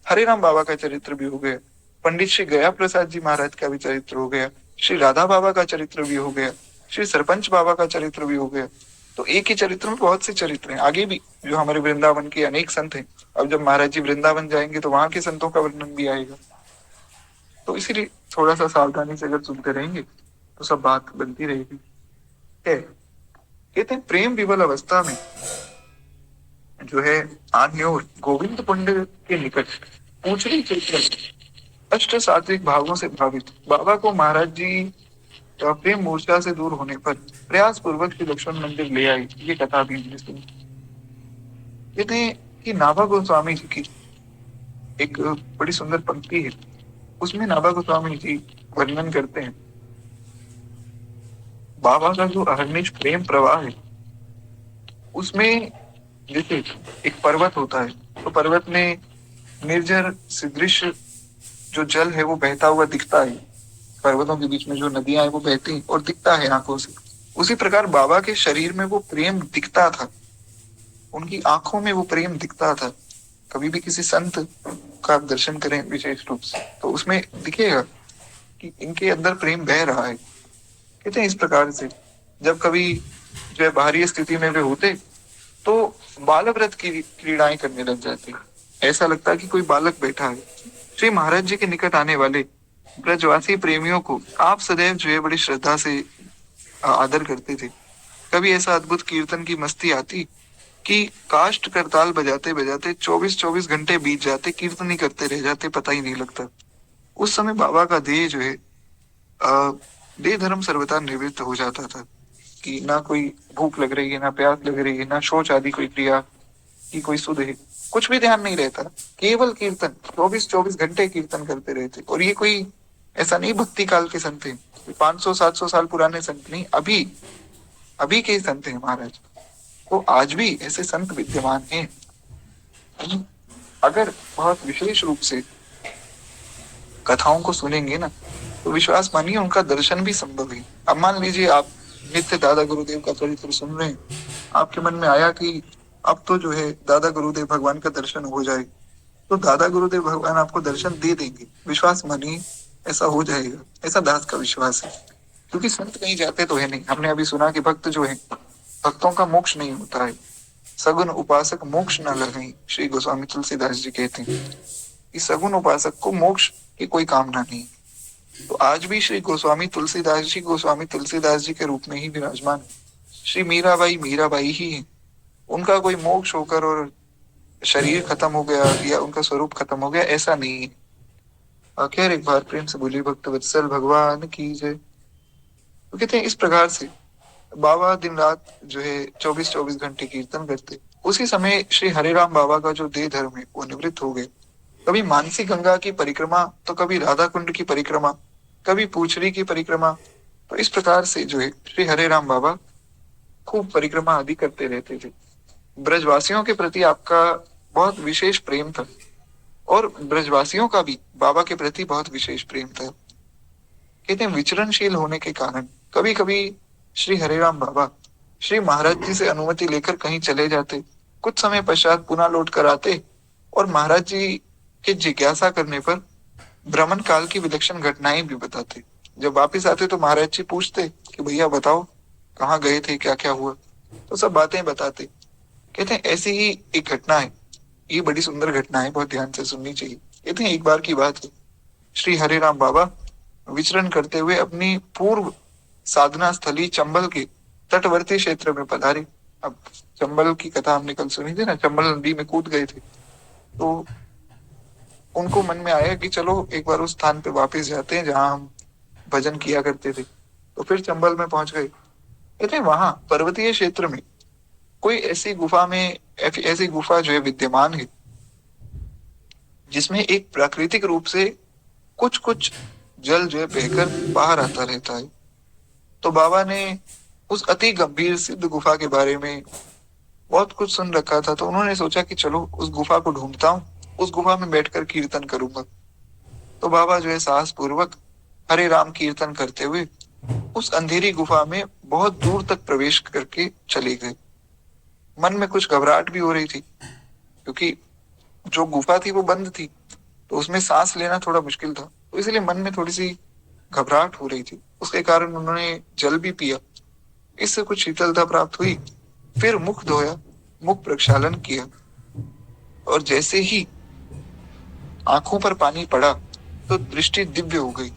हरे राम बाबा का चरित्र भी हो गया। पंडित श्री गया प्रसाद जी महाराज का भी चरित्र हो गया, श्री राधा बाबा का चरित्र भी हो गया, श्री सरपंच बाबा का चरित्र भी हो गया। तो एक ही चरित्र में बहुत से चरित्र हैं, आगे भी जो हमारे वृंदावन के अनेक संत हैं। अब जब महाराज जी वृंदावन जाएंगे तो वहां के संतों का वर्णन भी आएगा। तो इसीलिए थोड़ा सा सावधानी से अगर सुनते रहेंगे तो सब बात बनती रहेगी। है कहते हैं प्रेम विवल अवस्था में जो है आन्योर गोविंद पुंड के निकट पूछड़ी चरित्र अष्ट सात्विक भावों से भावित बाबा को महाराज जी प्रेम मूर्छा से दूर होने पर प्रयास पूर्वक श्री लक्ष्मण मंदिर ले आई। ये कथा भी हमने सुनी। कहते हैं कि नाभा गोस्वामी जी की एक बड़ी सुंदर पंक्ति है, उसमें नाभा गोस्वामी जी वर्णन करते हैं बाबा का जो अहर्निश प्रेम प्रवाह है, उसमें जैसे एक पर्वत होता है तो पर्वत में निर्जर सदृश जो जल है वो बहता हुआ दिखता है, पर्वतों के बीच में जो नदियां हैं वो बहती हैं और दिखता है आंखों से। उसी प्रकार बाबा के शरीर में वो प्रेम दिखता था, उनकी आंखों में वो प्रेम दिखता था। कभी भी किसी संत का आप दर्शन करें विशेष रूप से तो उसमें दिखेगा कि इनके अंदर प्रेम बह रहा है। कहते हैं इस प्रकार से जब कभी जो है बाहरी स्थिति में वे होते तो बालव्रत की क्रीड़ाएं करने लग जाते, ऐसा लगता कि कोई बालक बैठा है। श्री महाराज जी के निकट आने वाले ब्रजवासी प्रेमियों को आप सदैव जो है बड़ी श्रद्धा से आदर करते थे। कभी ऐसा अद्भुत कीर्तन की मस्ती आती कि काष्ठ करताल बजाते बजाते 24-24 घंटे बीत जाते, कीर्तन ही करते रह जाते, पता ही नहीं लगता। उस समय बाबा का देह जो है देह धर्म सर्वथा निवृत्त हो जाता था कि ना कोई भूख लग रही है, ना प्यास लग रही है, ना शौच आदि कोई क्रिया की कोई सुध है, कुछ भी ध्यान नहीं रहता, केवल कीर्तन 24-24 घंटे कीर्तन करते रहते। और ये कोई ऐसा नहीं भक्ति काल के संत हैं, 500-700 साल पुराने संत नहीं, अभी अभी के संत हैं महाराज। तो आज भी ऐसे संत विद्यमान हैं। अगर बहुत विशेष रूप से कथाओं को सुनेंगे ना तो विश्वास मानिए उनका दर्शन भी संभव है। अब मान लीजिए आप नित्य दादा गुरुदेव का चरित्र सुन रहे हैं, आपके मन में आया कि अब तो जो है दादा गुरुदेव भगवान का दर्शन हो जाए, तो दादा गुरुदेव भगवान आपको दर्शन दे देंगे, विश्वास मानिए ऐसा हो जाएगा। ऐसा दास का विश्वास है, क्योंकि संत कहीं जाते तो है नहीं। हमने अभी सुना कि भक्त जो है भक्तों का मोक्ष नहीं होता है, सगुन उपासक मोक्ष न लगे, श्री गोस्वामी तुलसीदास जी कहते हैं कि सगुन उपासक को मोक्ष की कोई कामना नहीं। तो आज भी श्री गोस्वामी तुलसीदास जी के रूप में ही विराजमान है। श्री मीराबाई ही है, उनका कोई मोक्ष होकर और शरीर खत्म हो गया या उनका स्वरूप खत्म हो गया ऐसा नहीं है। आखिर एक बार प्रेम से बोली भक्त वत्सल भगवान की जय। तो कहते हैं इस प्रकार से बाबा दिन रात जो है 24-24 घंटे कीर्तन करते। उसी समय श्री हरिराम बाबा का जो देह धर्म है वो निवृत्त हो गए। कभी मानसी गंगा की परिक्रमा तो कभी राधा कुंड की परिक्रमा, कभी पूछड़ी की परिक्रमा। तो इस प्रकार से जो है श्री हरिराम बाबा खूब परिक्रमा आदि करते रहते थे। ब्रजवासियों के प्रति आपका बहुत विशेष प्रेम था और ब्रजवासियों का भी बाबा के प्रति बहुत विशेष प्रेम था। कहते हैं विचरणशील होने के कारण कभी कभी श्री हरिराम बाबा श्री महाराज जी से अनुमति लेकर कहीं चले जाते, कुछ समय पश्चात पुनः लौट कर आते और महाराज जी के जिज्ञासा करने पर भ्रमण काल की विलक्षण घटनाएं भी बताते। जब वापिस आते तो महाराज जी पूछते कि भैया बताओ कहाँ गए थे, क्या क्या हुआ, तो सब बातें बताते। कहते हैं ऐसी ही एक घटना है, ये बड़ी सुंदर घटना है, बहुत ध्यान से सुननी चाहिए। कहते हैं एक बार की बात है, श्री हरिराम बाबा विचरण करते हुए अपनी पूर्व साधना स्थली चंबल के तटवर्ती क्षेत्र में पधारे। अब चंबल की कथा हमने कल सुनी थी ना, चंबल नदी में कूद गए थे, तो उनको मन में आया कि चलो एक बार उस स्थान पे वापस जाते हैं जहां हम भजन किया करते थे। तो फिर चंबल में पहुंच गए। कहते हैं वहां पर्वतीय क्षेत्र में कोई ऐसी गुफा जो है विद्यमान है जिसमें एक प्राकृतिक रूप से कुछ कुछ जल जो है बहकर बाहर आता रहता है। तो बाबा ने उस अति गंभीर सिद्ध गुफा के बारे में बहुत कुछ सुन रखा था, तो उन्होंने सोचा कि चलो उस गुफा को ढूंढता हूँ, उस गुफा में बैठकर कीर्तन करूंगा। तो बाबा जो है साहस पूर्वक हरे राम कीर्तन करते हुए उस अंधेरी गुफा में बहुत दूर तक प्रवेश करके चले गए। मन में कुछ घबराहट भी हो रही थी क्योंकि जो गुफा थी वो बंद थी, तो उसमें सांस लेना थोड़ा मुश्किल था, तो इसलिए मन में थोड़ी सी घबराहट हो रही थी। उसके कारण उन्होंने जल भी पिया, इससे कुछ शीतलता प्राप्त हुई। फिर मुख धोया, मुख प्रक्षालन किया, और जैसे ही आंखों पर पानी पड़ा तो दृष्टि दिव्य हो गई,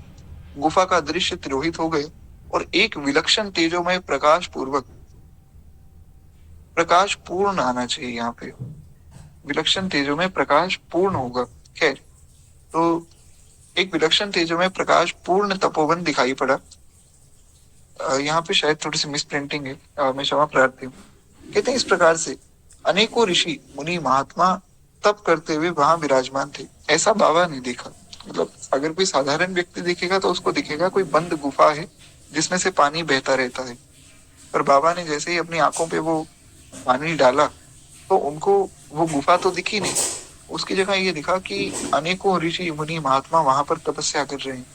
गुफा का दृश्य तिरोहित हो गया, और एक विलक्षण तेजोमय प्रकाश पूर्वक, प्रकाश पूर्ण आना चाहिए यहाँ पे, विलक्षण तेजोमय प्रकाश पूर्ण होगा। खैर, तो एक विलक्षण तेजोमय प्रकाश पूर्ण तपोवन दिखाई पड़ा। यहाँ पे शायद थोड़ी सी मिस प्रिंटिंग है, मैं क्षमा प्रार्थी हूँ। कहते हैं इस प्रकार से अनेकों ऋषि मुनि महात्मा तप करते हुए वहां विराजमान थे। ऐसा बाबा ने देखा। मतलब अगर कोई साधारण व्यक्ति देखेगा तो उसको दिखेगा कोई बंद गुफा है जिसमें से पानी बहता रहता है, पर बाबा ने जैसे ही अपनी आंखों पे वो पानी डाला तो उनको वो गुफा तो दिखी नहीं, उसकी जगह ये दिखा कि अनेकों ऋषि मुनि महात्मा वहां पर तपस्या कर रहे हैं।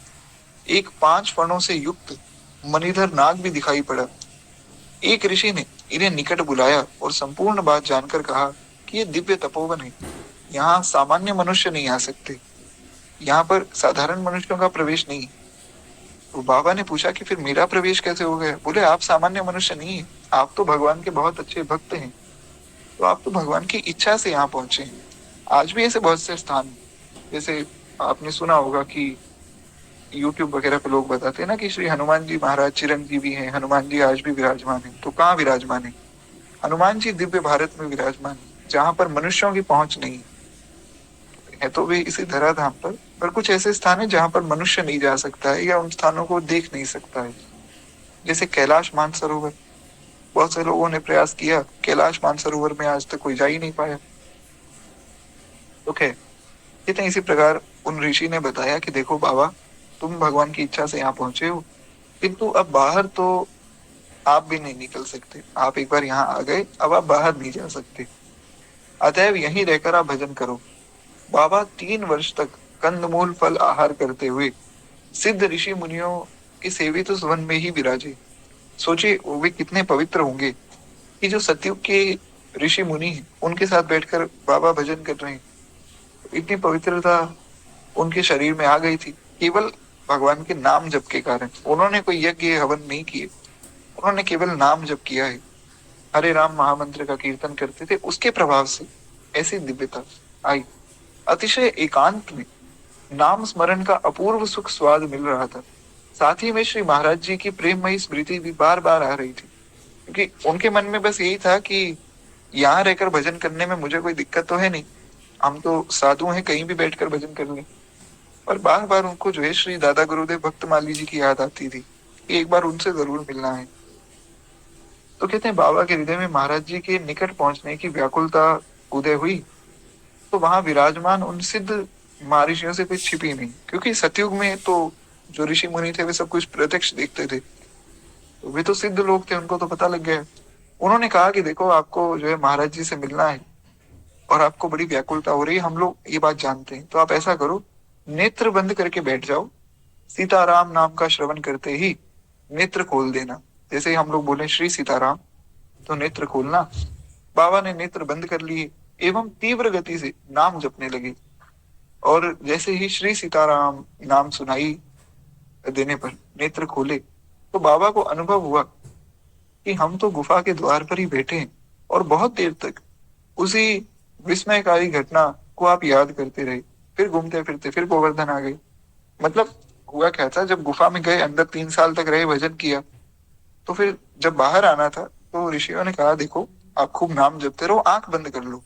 एक 5 फणों से युक्त मणिधर नाग भी दिखाई पड़ा। एक ऋषि ने इन्हें निकट बुलाया और संपूर्ण बात जानकर कहा कि ये दिव्य तपोवन है, यहाँ सामान्य मनुष्य नहीं आ सकते, यहाँ पर साधारण मनुष्यों का प्रवेश नहीं। तो बाबा ने पूछा कि फिर मेरा प्रवेश कैसे हो गया? बोले आप सामान्य मनुष्य नहीं है, आप तो भगवान के बहुत अच्छे भक्त हैं, तो आप तो भगवान की इच्छा से यहाँ पहुंचे हैं। आज भी ऐसे बहुत से स्थान हैं, जैसे आपने सुना होगा कि यूट्यूब वगैरह पे लोग बताते हैं ना कि श्री हनुमान जी महाराज चिरंजीवी हैं, हनुमान जी आज भी विराजमान है। तो कहाँ विराजमान है? हनुमान जी दिव्य भारत में विराजमान है, जहां पर मनुष्यों की पहुंच नहीं है। तो वे इसी धराधाम पर कुछ ऐसे स्थान है जहां पर मनुष्य नहीं जा सकता है या उन स्थानों को देख नहीं सकता है। जैसे कैलाश मानसरोवर, बहुत से लोगों ने प्रयास किया, कैलाश मानसरोवर में आज तक कोई जा ही नहीं पाया। तो खैर, कहते हैं इसी प्रकार उन ऋषि ने बताया कि देखो बाबा, तुम भगवान की इच्छा से यहाँ पहुंचे हो, किंतु अब बाहर तो आप भी नहीं निकल सकते। आप एक बार यहाँ आ गए, अब आप बाहर नहीं जा सकते, अतएव यहीं रहकर आप भजन करो। बाबा 3 वर्ष तक कंदमूल फल आहार करते हुए सिद्ध ऋषि मुनियों के सेवित उस वन में ही विराजे। सोचिए वे कितने पवित्र होंगे कि जो सतयुग के ऋषि मुनि हैं उनके साथ बैठकर बाबा भजन कर रहे हैं। इतनी पवित्रता उनके शरीर में आ गई थी केवल भगवान के नाम जप के कारण। उन्होंने कोई यज्ञ हवन नहीं किए, उन्होंने केवल नाम जप किया है, हरे राम महामंत्र का कीर्तन करते थे, उसके प्रभाव से ऐसी दिव्यता आई। अतिशय एकांत में नाम स्मरण का अपूर्व सुख स्वाद मिल रहा था। साथ ही में श्री महाराज जी की प्रेममयी स्मृति भी बार बार आ रही थी, क्योंकि उनके मन में बस यही था कि यहाँ रहकर भजन करने में मुझे कोई दिक्कत तो है नहीं, हम तो साधु हैं, कहीं भी बैठकर भजन कर लें। पर बार बार उनको जो है श्री दादा गुरुदेव भक्तमाली जी की याद आती थी कि एक बार उनसे जरूर मिलना है। तो कहते हैं बाबा के हृदय में महाराज जी के निकट पहुंचने की व्याकुलता उदय हुई। तो वहां विराजमान उन सिद्ध महर्षियों से कुछ छिपी नहीं, क्योंकि सतयुग में तो जो ऋषि मुनि थे वे सब कुछ प्रत्यक्ष देखते थे, तो वे तो सिद्ध लोग थे, उनको तो पता लग गया। उन्होंने कहा कि देखो आपको जो है महाराज जी से मिलना है और आपको बड़ी व्याकुलता हो रही है, हम लोग ये बात जानते हैं, तो आप ऐसा करो, नेत्र बंद करके बैठ जाओ, सीताराम नाम का श्रवण करते ही नेत्र खोल देना। जैसे ही हम लोग बोले श्री सीताराम तो नेत्र खोलना। बाबा ने नेत्र बंद कर लिए एवं तीव्र गति से नाम जपने लगे, और जैसे ही श्री सीताराम नाम सुनाई देने पर नेत्र खोले तो बाबा को अनुभव हुआ कि हम तो गुफा के द्वार पर ही बैठे हैं, और बहुत देर तक उसी विस्मयकारी घटना को आप याद करते रहे। फिर घूमते फिरते फिर गोवर्धन आ गए। मतलब हुआ क्या था, जब गुफा में गए, अंदर 3 साल तक रहे, भजन किया, तो फिर जब बाहर आना था तो ऋषियों ने कहा देखो आप खूब नाम जपते रहो, आंख बंद कर लो,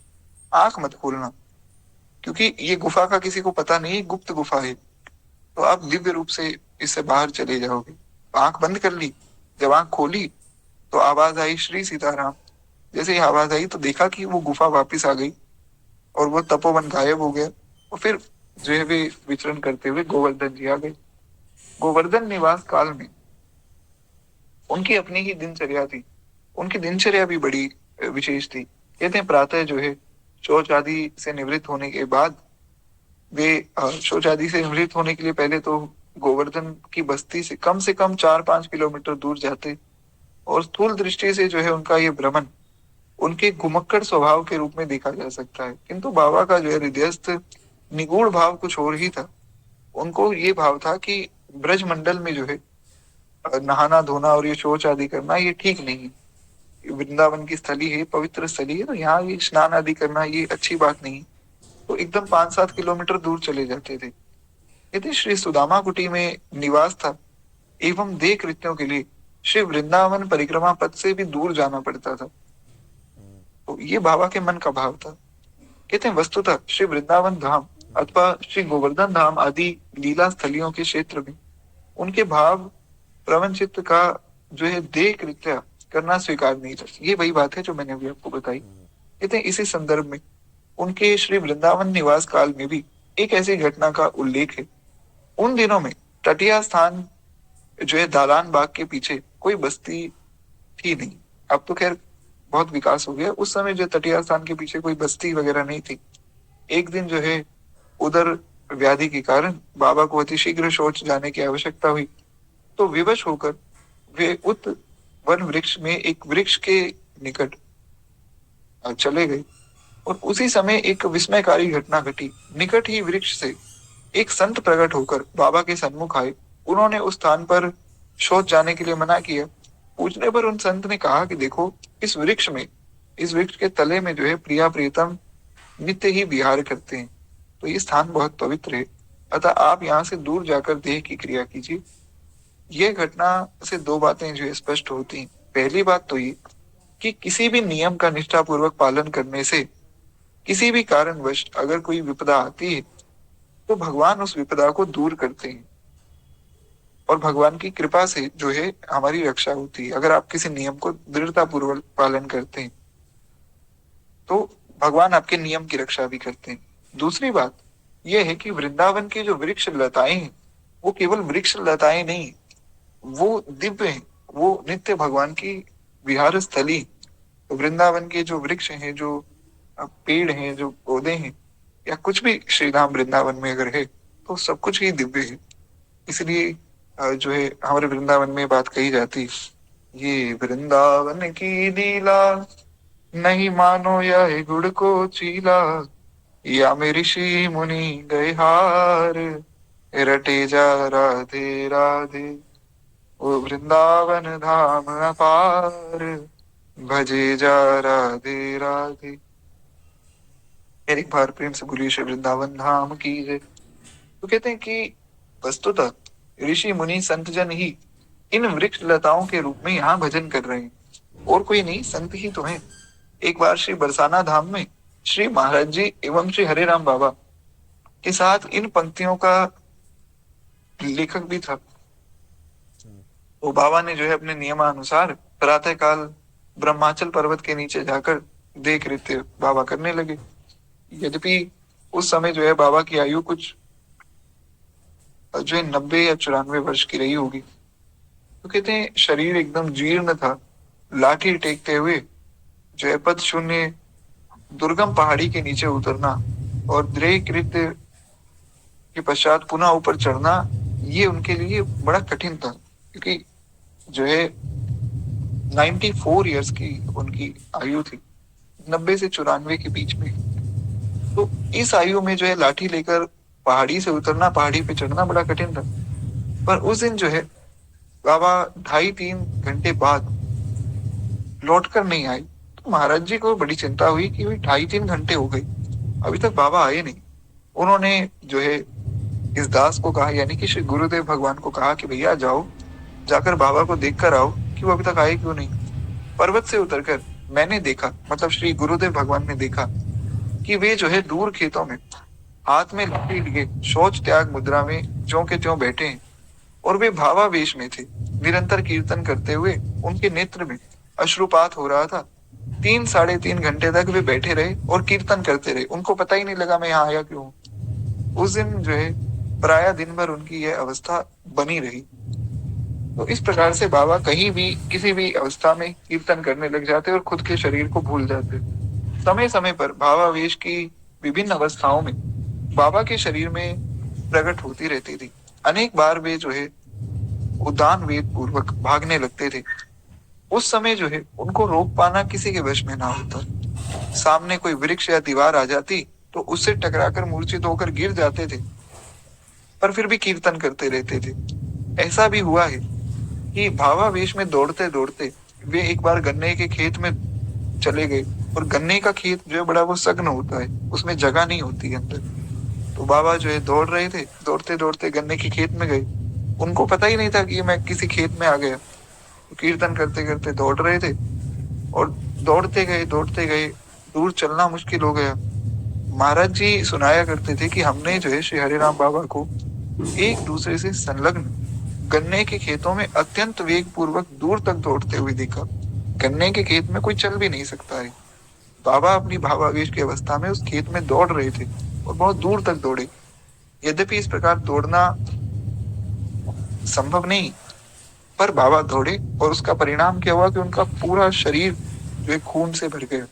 आंख मत खोलना, क्योंकि ये गुफा का किसी को पता नहीं, गुप्त गुफा है, तो आप दिव्य रूप से इससे बाहर चले जाओगे। तो आंख बंद कर ली। जब आंख खोली तो आवाज आई श्री सीताराम। जैसे ही आवाज आई तो देखा कि वो गुफा वापिस आ गई और वो तपोवन गायब हो गया, और फिर जो है वे विचरण करते हुए गोवर्धन जी आ गए। गोवर्धन निवास काल में उनकी अपनी ही दिनचर्या थी। उनकी दिनचर्या भी बड़ी विशेष थी। कहते हैं प्रातः जो है शौच आदि से निवृत्त होने के बाद वे शौच आदि से निवृत्त होने के लिए पहले तो गोवर्धन की बस्ती से कम 4-5 किलोमीटर दूर जाते, और स्थूल दृष्टि से जो है उनका ये भ्रमण उनके घुमक्कड़ स्वभाव के रूप में देखा जा सकता है, किंतु बाबा का जो है हृदयस्थ निगूढ़ भाव कुछ और ही था। उनको ये भाव था कि ब्रज मंडल में जो है नहाना धोना और ये शौच आदि करना ये ठीक नहीं है। वृंदावन की स्थली है, पवित्र स्थली है, तो यहाँ ये स्नान आदि करना ये अच्छी बात नहीं है। तो एकदम 5-7 किलोमीटर दूर चले जाते थे। यदि श्री सुदामा कुटी में निवास था एवं देह कृत्यों के लिए श्री वृंदावन परिक्रमा पथ से भी दूर जाना पड़ता था। तो ये बाबा के मन का भाव था। कहते हैं वस्तुतः श्री वृंदावन धाम अथवा श्री गोवर्धन धाम आदि लीला स्थलियों के क्षेत्र में उनके भाव प्रवंचित का जो है देह कृत्य करना स्वीकार नहीं था। ये वही बात है जो मैंने अभी आपको बताई। कहते हैं इसी संदर्भ में उनके श्री वृंदावन निवास काल में भी एक ऐसी घटना का उल्लेख है। उन दिनों में तटीय स्थान जो है दालान बाग के पीछे कोई बस्ती थी नहीं। अब तो खैर बहुत विकास हो गया। उस समय जो तटीय स्थान के पीछे कोई बस्ती वगैरह नहीं थी। एक दिन जो है उधर व्याधि के कारण बाबा को अतिशीघ्र शौच जाने की आवश्यकता हुई। तो विवश होकर वे उत वन वृक्ष में एक वृक्ष के निकट चले गए और उसी समय एक विस्मयकारी घटना घटी। निकट ही वृक्ष से एक संत प्रकट होकर बाबा के सन्मुख आए। उन्होंने उस स्थान पर शौच जाने के लिए मना किया। पूछने पर उन संत ने कहा कि देखो इस वृक्ष में, इस वृक्ष के तले में जो है प्रिया प्रियतम नित्य ही विहार करते हैं, तो ये स्थान बहुत पवित्र है, अतः आप यहाँ से दूर जाकर देह की क्रिया कीजिए। यह घटना से दो बातें जो है स्पष्ट होती हैं। पहली बात तो ये कि किसी भी नियम का निष्ठापूर्वक पालन करने से किसी भी कारणवश अगर कोई विपदा आती है तो भगवान उस विपदा को दूर करते हैं और भगवान की कृपा से जो है हमारी रक्षा होती है। अगर आप किसी नियम को दृढ़ता पूर्वक पालन करते हैं तो भगवान आपके नियम की रक्षा भी करते हैं। दूसरी बात यह है कि वृंदावन की जो वृक्ष लताएं हैं वो केवल वृक्ष लताएं नहीं, वो दिव्य हैं, वो नित्य भगवान की विहार स्थली। तो वृंदावन के जो वृक्ष हैं, जो पेड़ हैं, जो पौधे हैं या कुछ भी श्रीधाम वृंदावन में अगर है तो सब कुछ ही दिव्य है। इसलिए जो है हमारे वृंदावन में बात कही जाती, ये वृंदावन की लीला नहीं मानो यह गुड़ को चीला, या में ऋषि मुनि गए हार रटे जा राधे राधे। वो वृंदावन धाम अपार भजे जा राधे राधे। एक बार प्रेम से बोलिए श्री वृंदावन धाम की जय। तो कहते हैं कि वस्तुतः ऋषि मुनि संत जन ही इन वृक्ष लताओं के रूप में यहाँ भजन कर रहे हैं, और कोई नहीं, संत ही तो हैं। एक बार श्री बरसाना धाम में श्री महाराज जी एवं श्री हरे राम बाबा के साथ इन पंक्तियों का लेखक भी था। वो बाबा ने जो है अपने नियमानुसार प्रातः काल ब्रह्माचल पर्वत के नीचे जाकर देह कृत्य बाबा करने लगे। यद्यपि उस समय जो है बाबा की आयु कुछ जो है 90 या 94 वर्ष की रही होगी। तो कहते हैं शरीर एकदम जीर्ण था। लाठी टेकते हुए जो है पद शून्य दुर्गम पहाड़ी के नीचे उतरना और देह कृत्य के पश्चात पुनः ऊपर चढ़ना, ये उनके लिए बड़ा कठिन था, क्योंकि जो है 94 ईयर्स की उनकी आयु थी, 90 से 94 के बीच में। तो इस आयु में जो है लाठी लेकर पहाड़ी से उतरना, पहाड़ी पे चढ़ना बड़ा कठिन था। पर उस दिन जो है बाबा 2.5-3 घंटे बाद लौट कर नहीं आए। तो महाराज जी को बड़ी चिंता हुई कि भाई 2.5-3 घंटे हो गए, अभी तक बाबा आए नहीं। उन्होंने जो है इस दास को कहा, यानी कि श्री गुरुदेव भगवान को कहा कि भैया जाओ, जाकर बाबा को देख कर आओ कि वो अभी तक आए क्यों नहीं। पर्वत से उतरकर मैंने देखा, मतलब श्री गुरुदेव भगवान ने देखा कि वे जो है दूर खेतों में हाथ में लाठी लिए शौच त्याग मुद्रा में ज्यों के त्यों बैठे हैं, और वे भावावेश में थे। निरंतर कीर्तन करते हुए उनके नेत्र में अश्रुपात हो रहा था। 3-3.5 घंटे तक वे बैठे रहे और कीर्तन करते रहे। उनको पता ही नहीं लगा मैं यहाँ आया क्यों। उस दिन जो है प्राय दिन भर उनकी यह अवस्था बनी रही। तो इस प्रकार से बाबा कहीं भी किसी भी अवस्था में कीर्तन करने लग जाते और खुद के शरीर को भूल जाते। समय समय पर भावावेश की विभिन्न अवस्थाओं में बाबा के शरीर में प्रकट होती रहती थी। अनेक बार वे जो है उदान वेद पूर्वक भागने लगते थे। उस समय जो है उनको रोक पाना किसी के वश में ना होता। सामने कोई वृक्ष या दीवार आ जाती तो उससे टकराकर मूर्छित होकर गिर जाते थे, पर फिर भी कीर्तन करते रहते थे। ऐसा भी हुआ है कि भावावेश में दौड़ते दौड़ते वे एक बार गन्ने के खेत में चले गए, और गन्ने का खेत जो है बड़ा वो सघन होता है, उसमें जगह नहीं होती है अंदर। तो बाबा जो है दौड़ रहे थे, दौड़ते दौड़ते गन्ने के खेत में गए। उनको पता ही नहीं था कि मैं किसी खेत में आ गया। तो कीर्तन करते करते दौड़ रहे थे, और दौड़ते गए, दूर चलना मुश्किल हो गया। महाराज जी सुनाया करते थे कि हमने जो है श्री हरिराम बाबा को एक दूसरे से संलग्न गन्ने के खेतों में अत्यंत वेग पूर्वक दूर तक दौड़ते हुए देखा। गन्ने के खेत में कोई चल भी नहीं सकता है। बाबा अपनी भावावेश की अवस्था में उस खेत में दौड़ रहे थे, और बहुत दूर तक दौड़े। यद्यपि इस प्रकार दौड़ना संभव नहीं, पर बाबा दौड़े, और उसका परिणाम क्या हुआ कि उनका पूरा शरीर जो है खून से भर गया।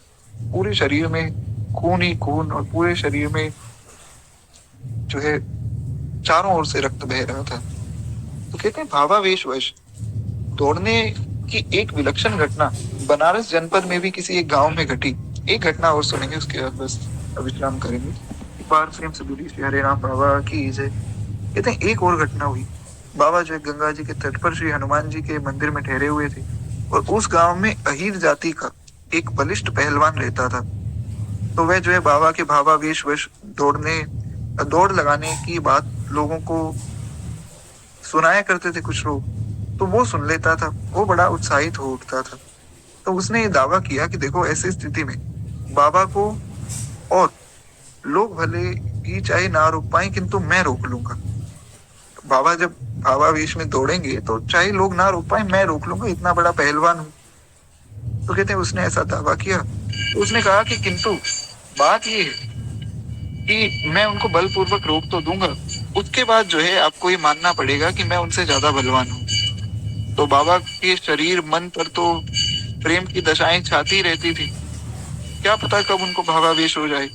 पूरे शरीर में खून ही खून, और पूरे शरीर में जो है चारों ओर से रक्त बह रहा था। तो कहते हैं भावावेश वश दौड़ने की एक विलक्षण घटना बनारस जनपद में भी किसी एक गांव में घटी। एक घटना और सुनेंगे, उसके बाद बस विश्राम करेंगे। एक बार प्रेम से बोली श्री हरे राम बाबा की जय। कहते हैं एक और घटना हुई। बाबा जो है गंगा जी के तट पर श्री हनुमान जी के मंदिर में ठहरे हुए थे, और उस गांव में अहीर जाति का एक बलिष्ठ पहलवान रहता था। तो वह जो है बाबा के भावावेश वश दौड़ लगाने की बात लोगों को सुनाया करते थे कुछ लोग, तो वो सुन लेता था। वो बड़ा उत्साहित हो उठता था। तो उसने ये दावा किया कि देखो, ऐसी स्थिति में बाबा को और लोग भले ही चाहे ना रोक पाए, किंतु मैं रोक लूंगा। बाबा जब भावावेश में दौड़ेंगे तो चाहे लोग ना रोक पाए, मैं रोक लूंगा, इतना बड़ा पहलवान हूं। तो कहते हैं उसने ऐसा दावा किया। तो उसने कहा कि किंतु बात ये है कि मैं उनको बलपूर्वक रोक तो दूंगा, उसके बाद जो है आपको ये मानना पड़ेगा कि मैं उनसे ज्यादा बलवान हूँ। तो बाबा के शरीर मन पर तो प्रेम की दशाएं छाती रहती थी, क्या पता कब उनको भावावेश हो जाए।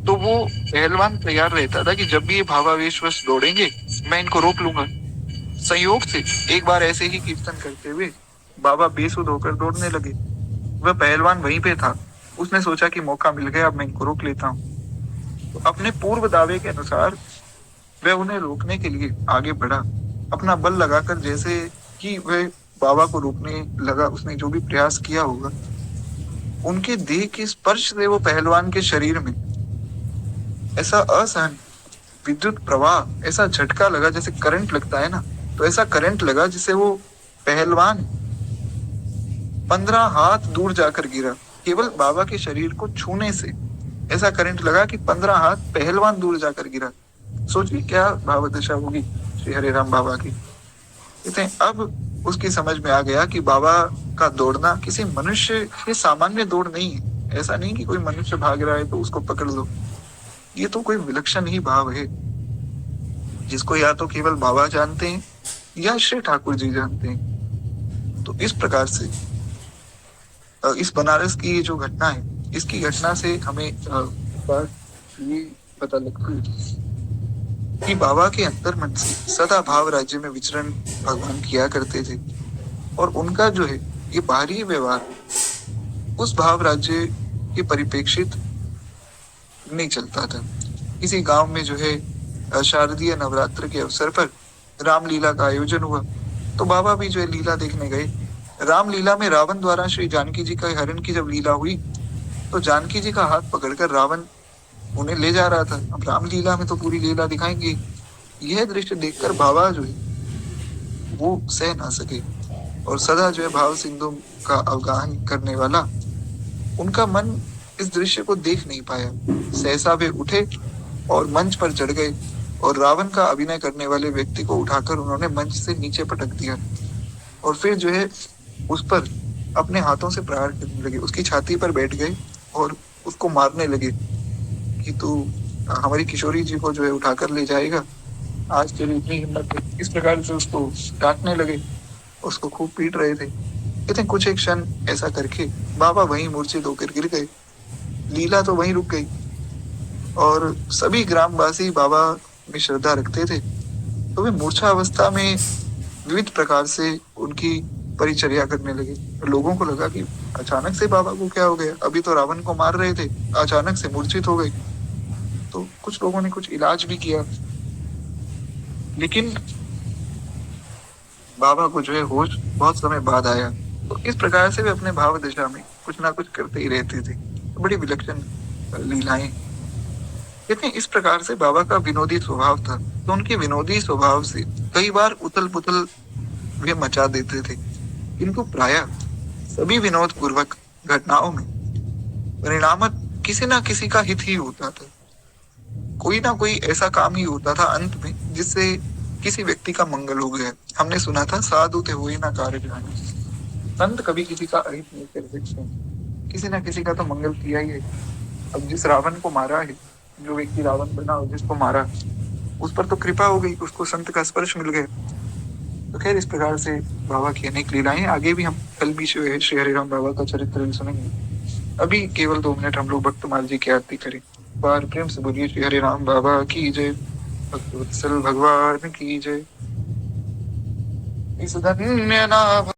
तो वो पहलवान तैयार रहता था कि जब भी ये भावावेश वश दौड़ेंगे, मैं इनको रोक लूंगा। संयोग से एक बार ऐसे ही कीर्तन करते हुए बाबा बेसुध होकर दौड़ने लगे। वह पहलवान वहीं पे था। उसने सोचा कि मौका मिल गया, अब मैं इनको रोक लेता हूँ। तो अपने पूर्व दावे के अनुसार वह उन्हें रोकने के लिए आगे बढ़ा, अपना बल लगाकर। जैसे कि वह बाबा को रोकने लगा, उसने जो भी प्रयास किया होगा, उनके देह के स्पर्श से वो पहलवान के शरीर में ऐसा असहन विद्युत प्रवाह, ऐसा झटका लगा जैसे करंट लगता है ना, तो ऐसा करंट लगा जिससे वो पहलवान 15 हाथ दूर जाकर गिरा। केवल बाबा के शरीर को छूने से ऐसा करंट लगा कि 15 हाथ पहलवान दूर जाकर गिरा। सोचिए क्या भाव दशा होगी श्री हरे राम बाबा की। कहते हैं अब उसकी समझ में आ गया कि बाबा का दौड़ना किसी मनुष्य की सामान्य दौड़ नहीं है। ऐसा नहीं कि कोई मनुष्य भाग रहा है तो उसको पकड़ लो। ये तो कोई विलक्षण ही भाव है, जिसको या तो केवल बाबा जानते हैं या श्री ठाकुर जी जानते हैं। तो इस प्रकार से इस बनारस की ये जो घटना है, इसकी घटना से हमें बात ये पता लगती है कि बाबा के अंतर्मन से सदा भाव राज्य में विचरण भगवान किया करते थे, और उनका जो है ये बाहरी व्यवहार उस भाव राज्य के परिप्रेक्षित नहीं चलता था। किसी गांव में जो है शारदीय नवरात्र के अवसर पर रामलीला का आयोजन हुआ, तो बाबा भी जो है लीला देखने गए। रामलीला में रावण द्वारा श्री जानकी जी का हरण की जब लीला हुई, तो जानकी जी का हाथ पकड़कर रावण उन्हें ले जा रहा था। अब रामलीला में तो पूरी लीला दिखाएंगे। यह दृश्य देखकर बाबा जो है वो सह ना सके, और सदा जो है भाव सिंधु का अवगाहन करने वाला उनका मन इस दृश्य को देख नहीं पाया। सहसा वे उठे और मंच पर चढ़ गए, और रावण का अभिनय करने वाले व्यक्ति को उठाकर उन्होंने मंच से नीचे पटक दिया, और फिर जो है उस पर अपने हाथों से प्रहार करने लगे। उसकी छाती पर बैठ गए और उसको मारने लगे कि तू हमारी किशोरी जी को जो है उठाकर ले जाएगा, आज तेरी इतनी हिम्मत है। इस प्रकार से उसको काटने लगे, उसको खूब पीट रहे थे। कहते कुछ एक क्षण ऐसा करके बाबा वहीं मूर्छित होकर गिर गए। लीला तो वहीं रुक गई, और सभी ग्रामवासी बाबा में श्रद्धा रखते थे, तो वे मूर्छा अवस्था में विविध प्रकार से उनकी परिचर्या करने लगे। लोगों को लगा कि अचानक से बाबा को क्या हो गया, अभी तो रावण को मार रहे थे, अचानक से मूर्छित हो गए। तो कुछ लोगों ने कुछ इलाज भी किया, लेकिन बाबा को जो है होश बहुत समय बाद आया। तो इस प्रकार से वे अपने भाव दशा में कुछ ना कुछ करते ही रहते थे। तो बड़ी विलक्षण लीलाएं। कहते हैं इस प्रकार से बाबा का विनोदी स्वभाव था, तो उनके विनोदी स्वभाव से कई बार उथल पुथल वे मचा देते थे, किंतु प्रायः सभी विनोद पूर्वक घटनाओं में परिणामत किसी ना किसी का हित ही होता था। कोई ना कोई ऐसा काम ही होता था अंत में जिससे किसी व्यक्ति का मंगल हो गया। हमने सुना था साधु ते हुए ना कार्य जाने, संत कभी किसी का अहित नहीं कर सकते, किसी ना किसी का तो मंगल किया ही है। अब जिस रावण को मारा है, जो व्यक्ति रावण बना और जिसको मारा, उस पर तो कृपा हो गई, उसको संत का स्पर्श मिल गया। तो खैर इस प्रकार से बाबा की अनेक लीलाएं, आगे भी हम कल भी श्री हरिराम बाबा का चरित्र भी सुनेंगे। अभी केवल 2 मिनट हम लोग भक्तमाल जी की आरती करें। बार प्रेम से बोलिए श्री हरिराम बाबा की जय, भक्तवत्सल भगवान की जय। इस धन्य नाम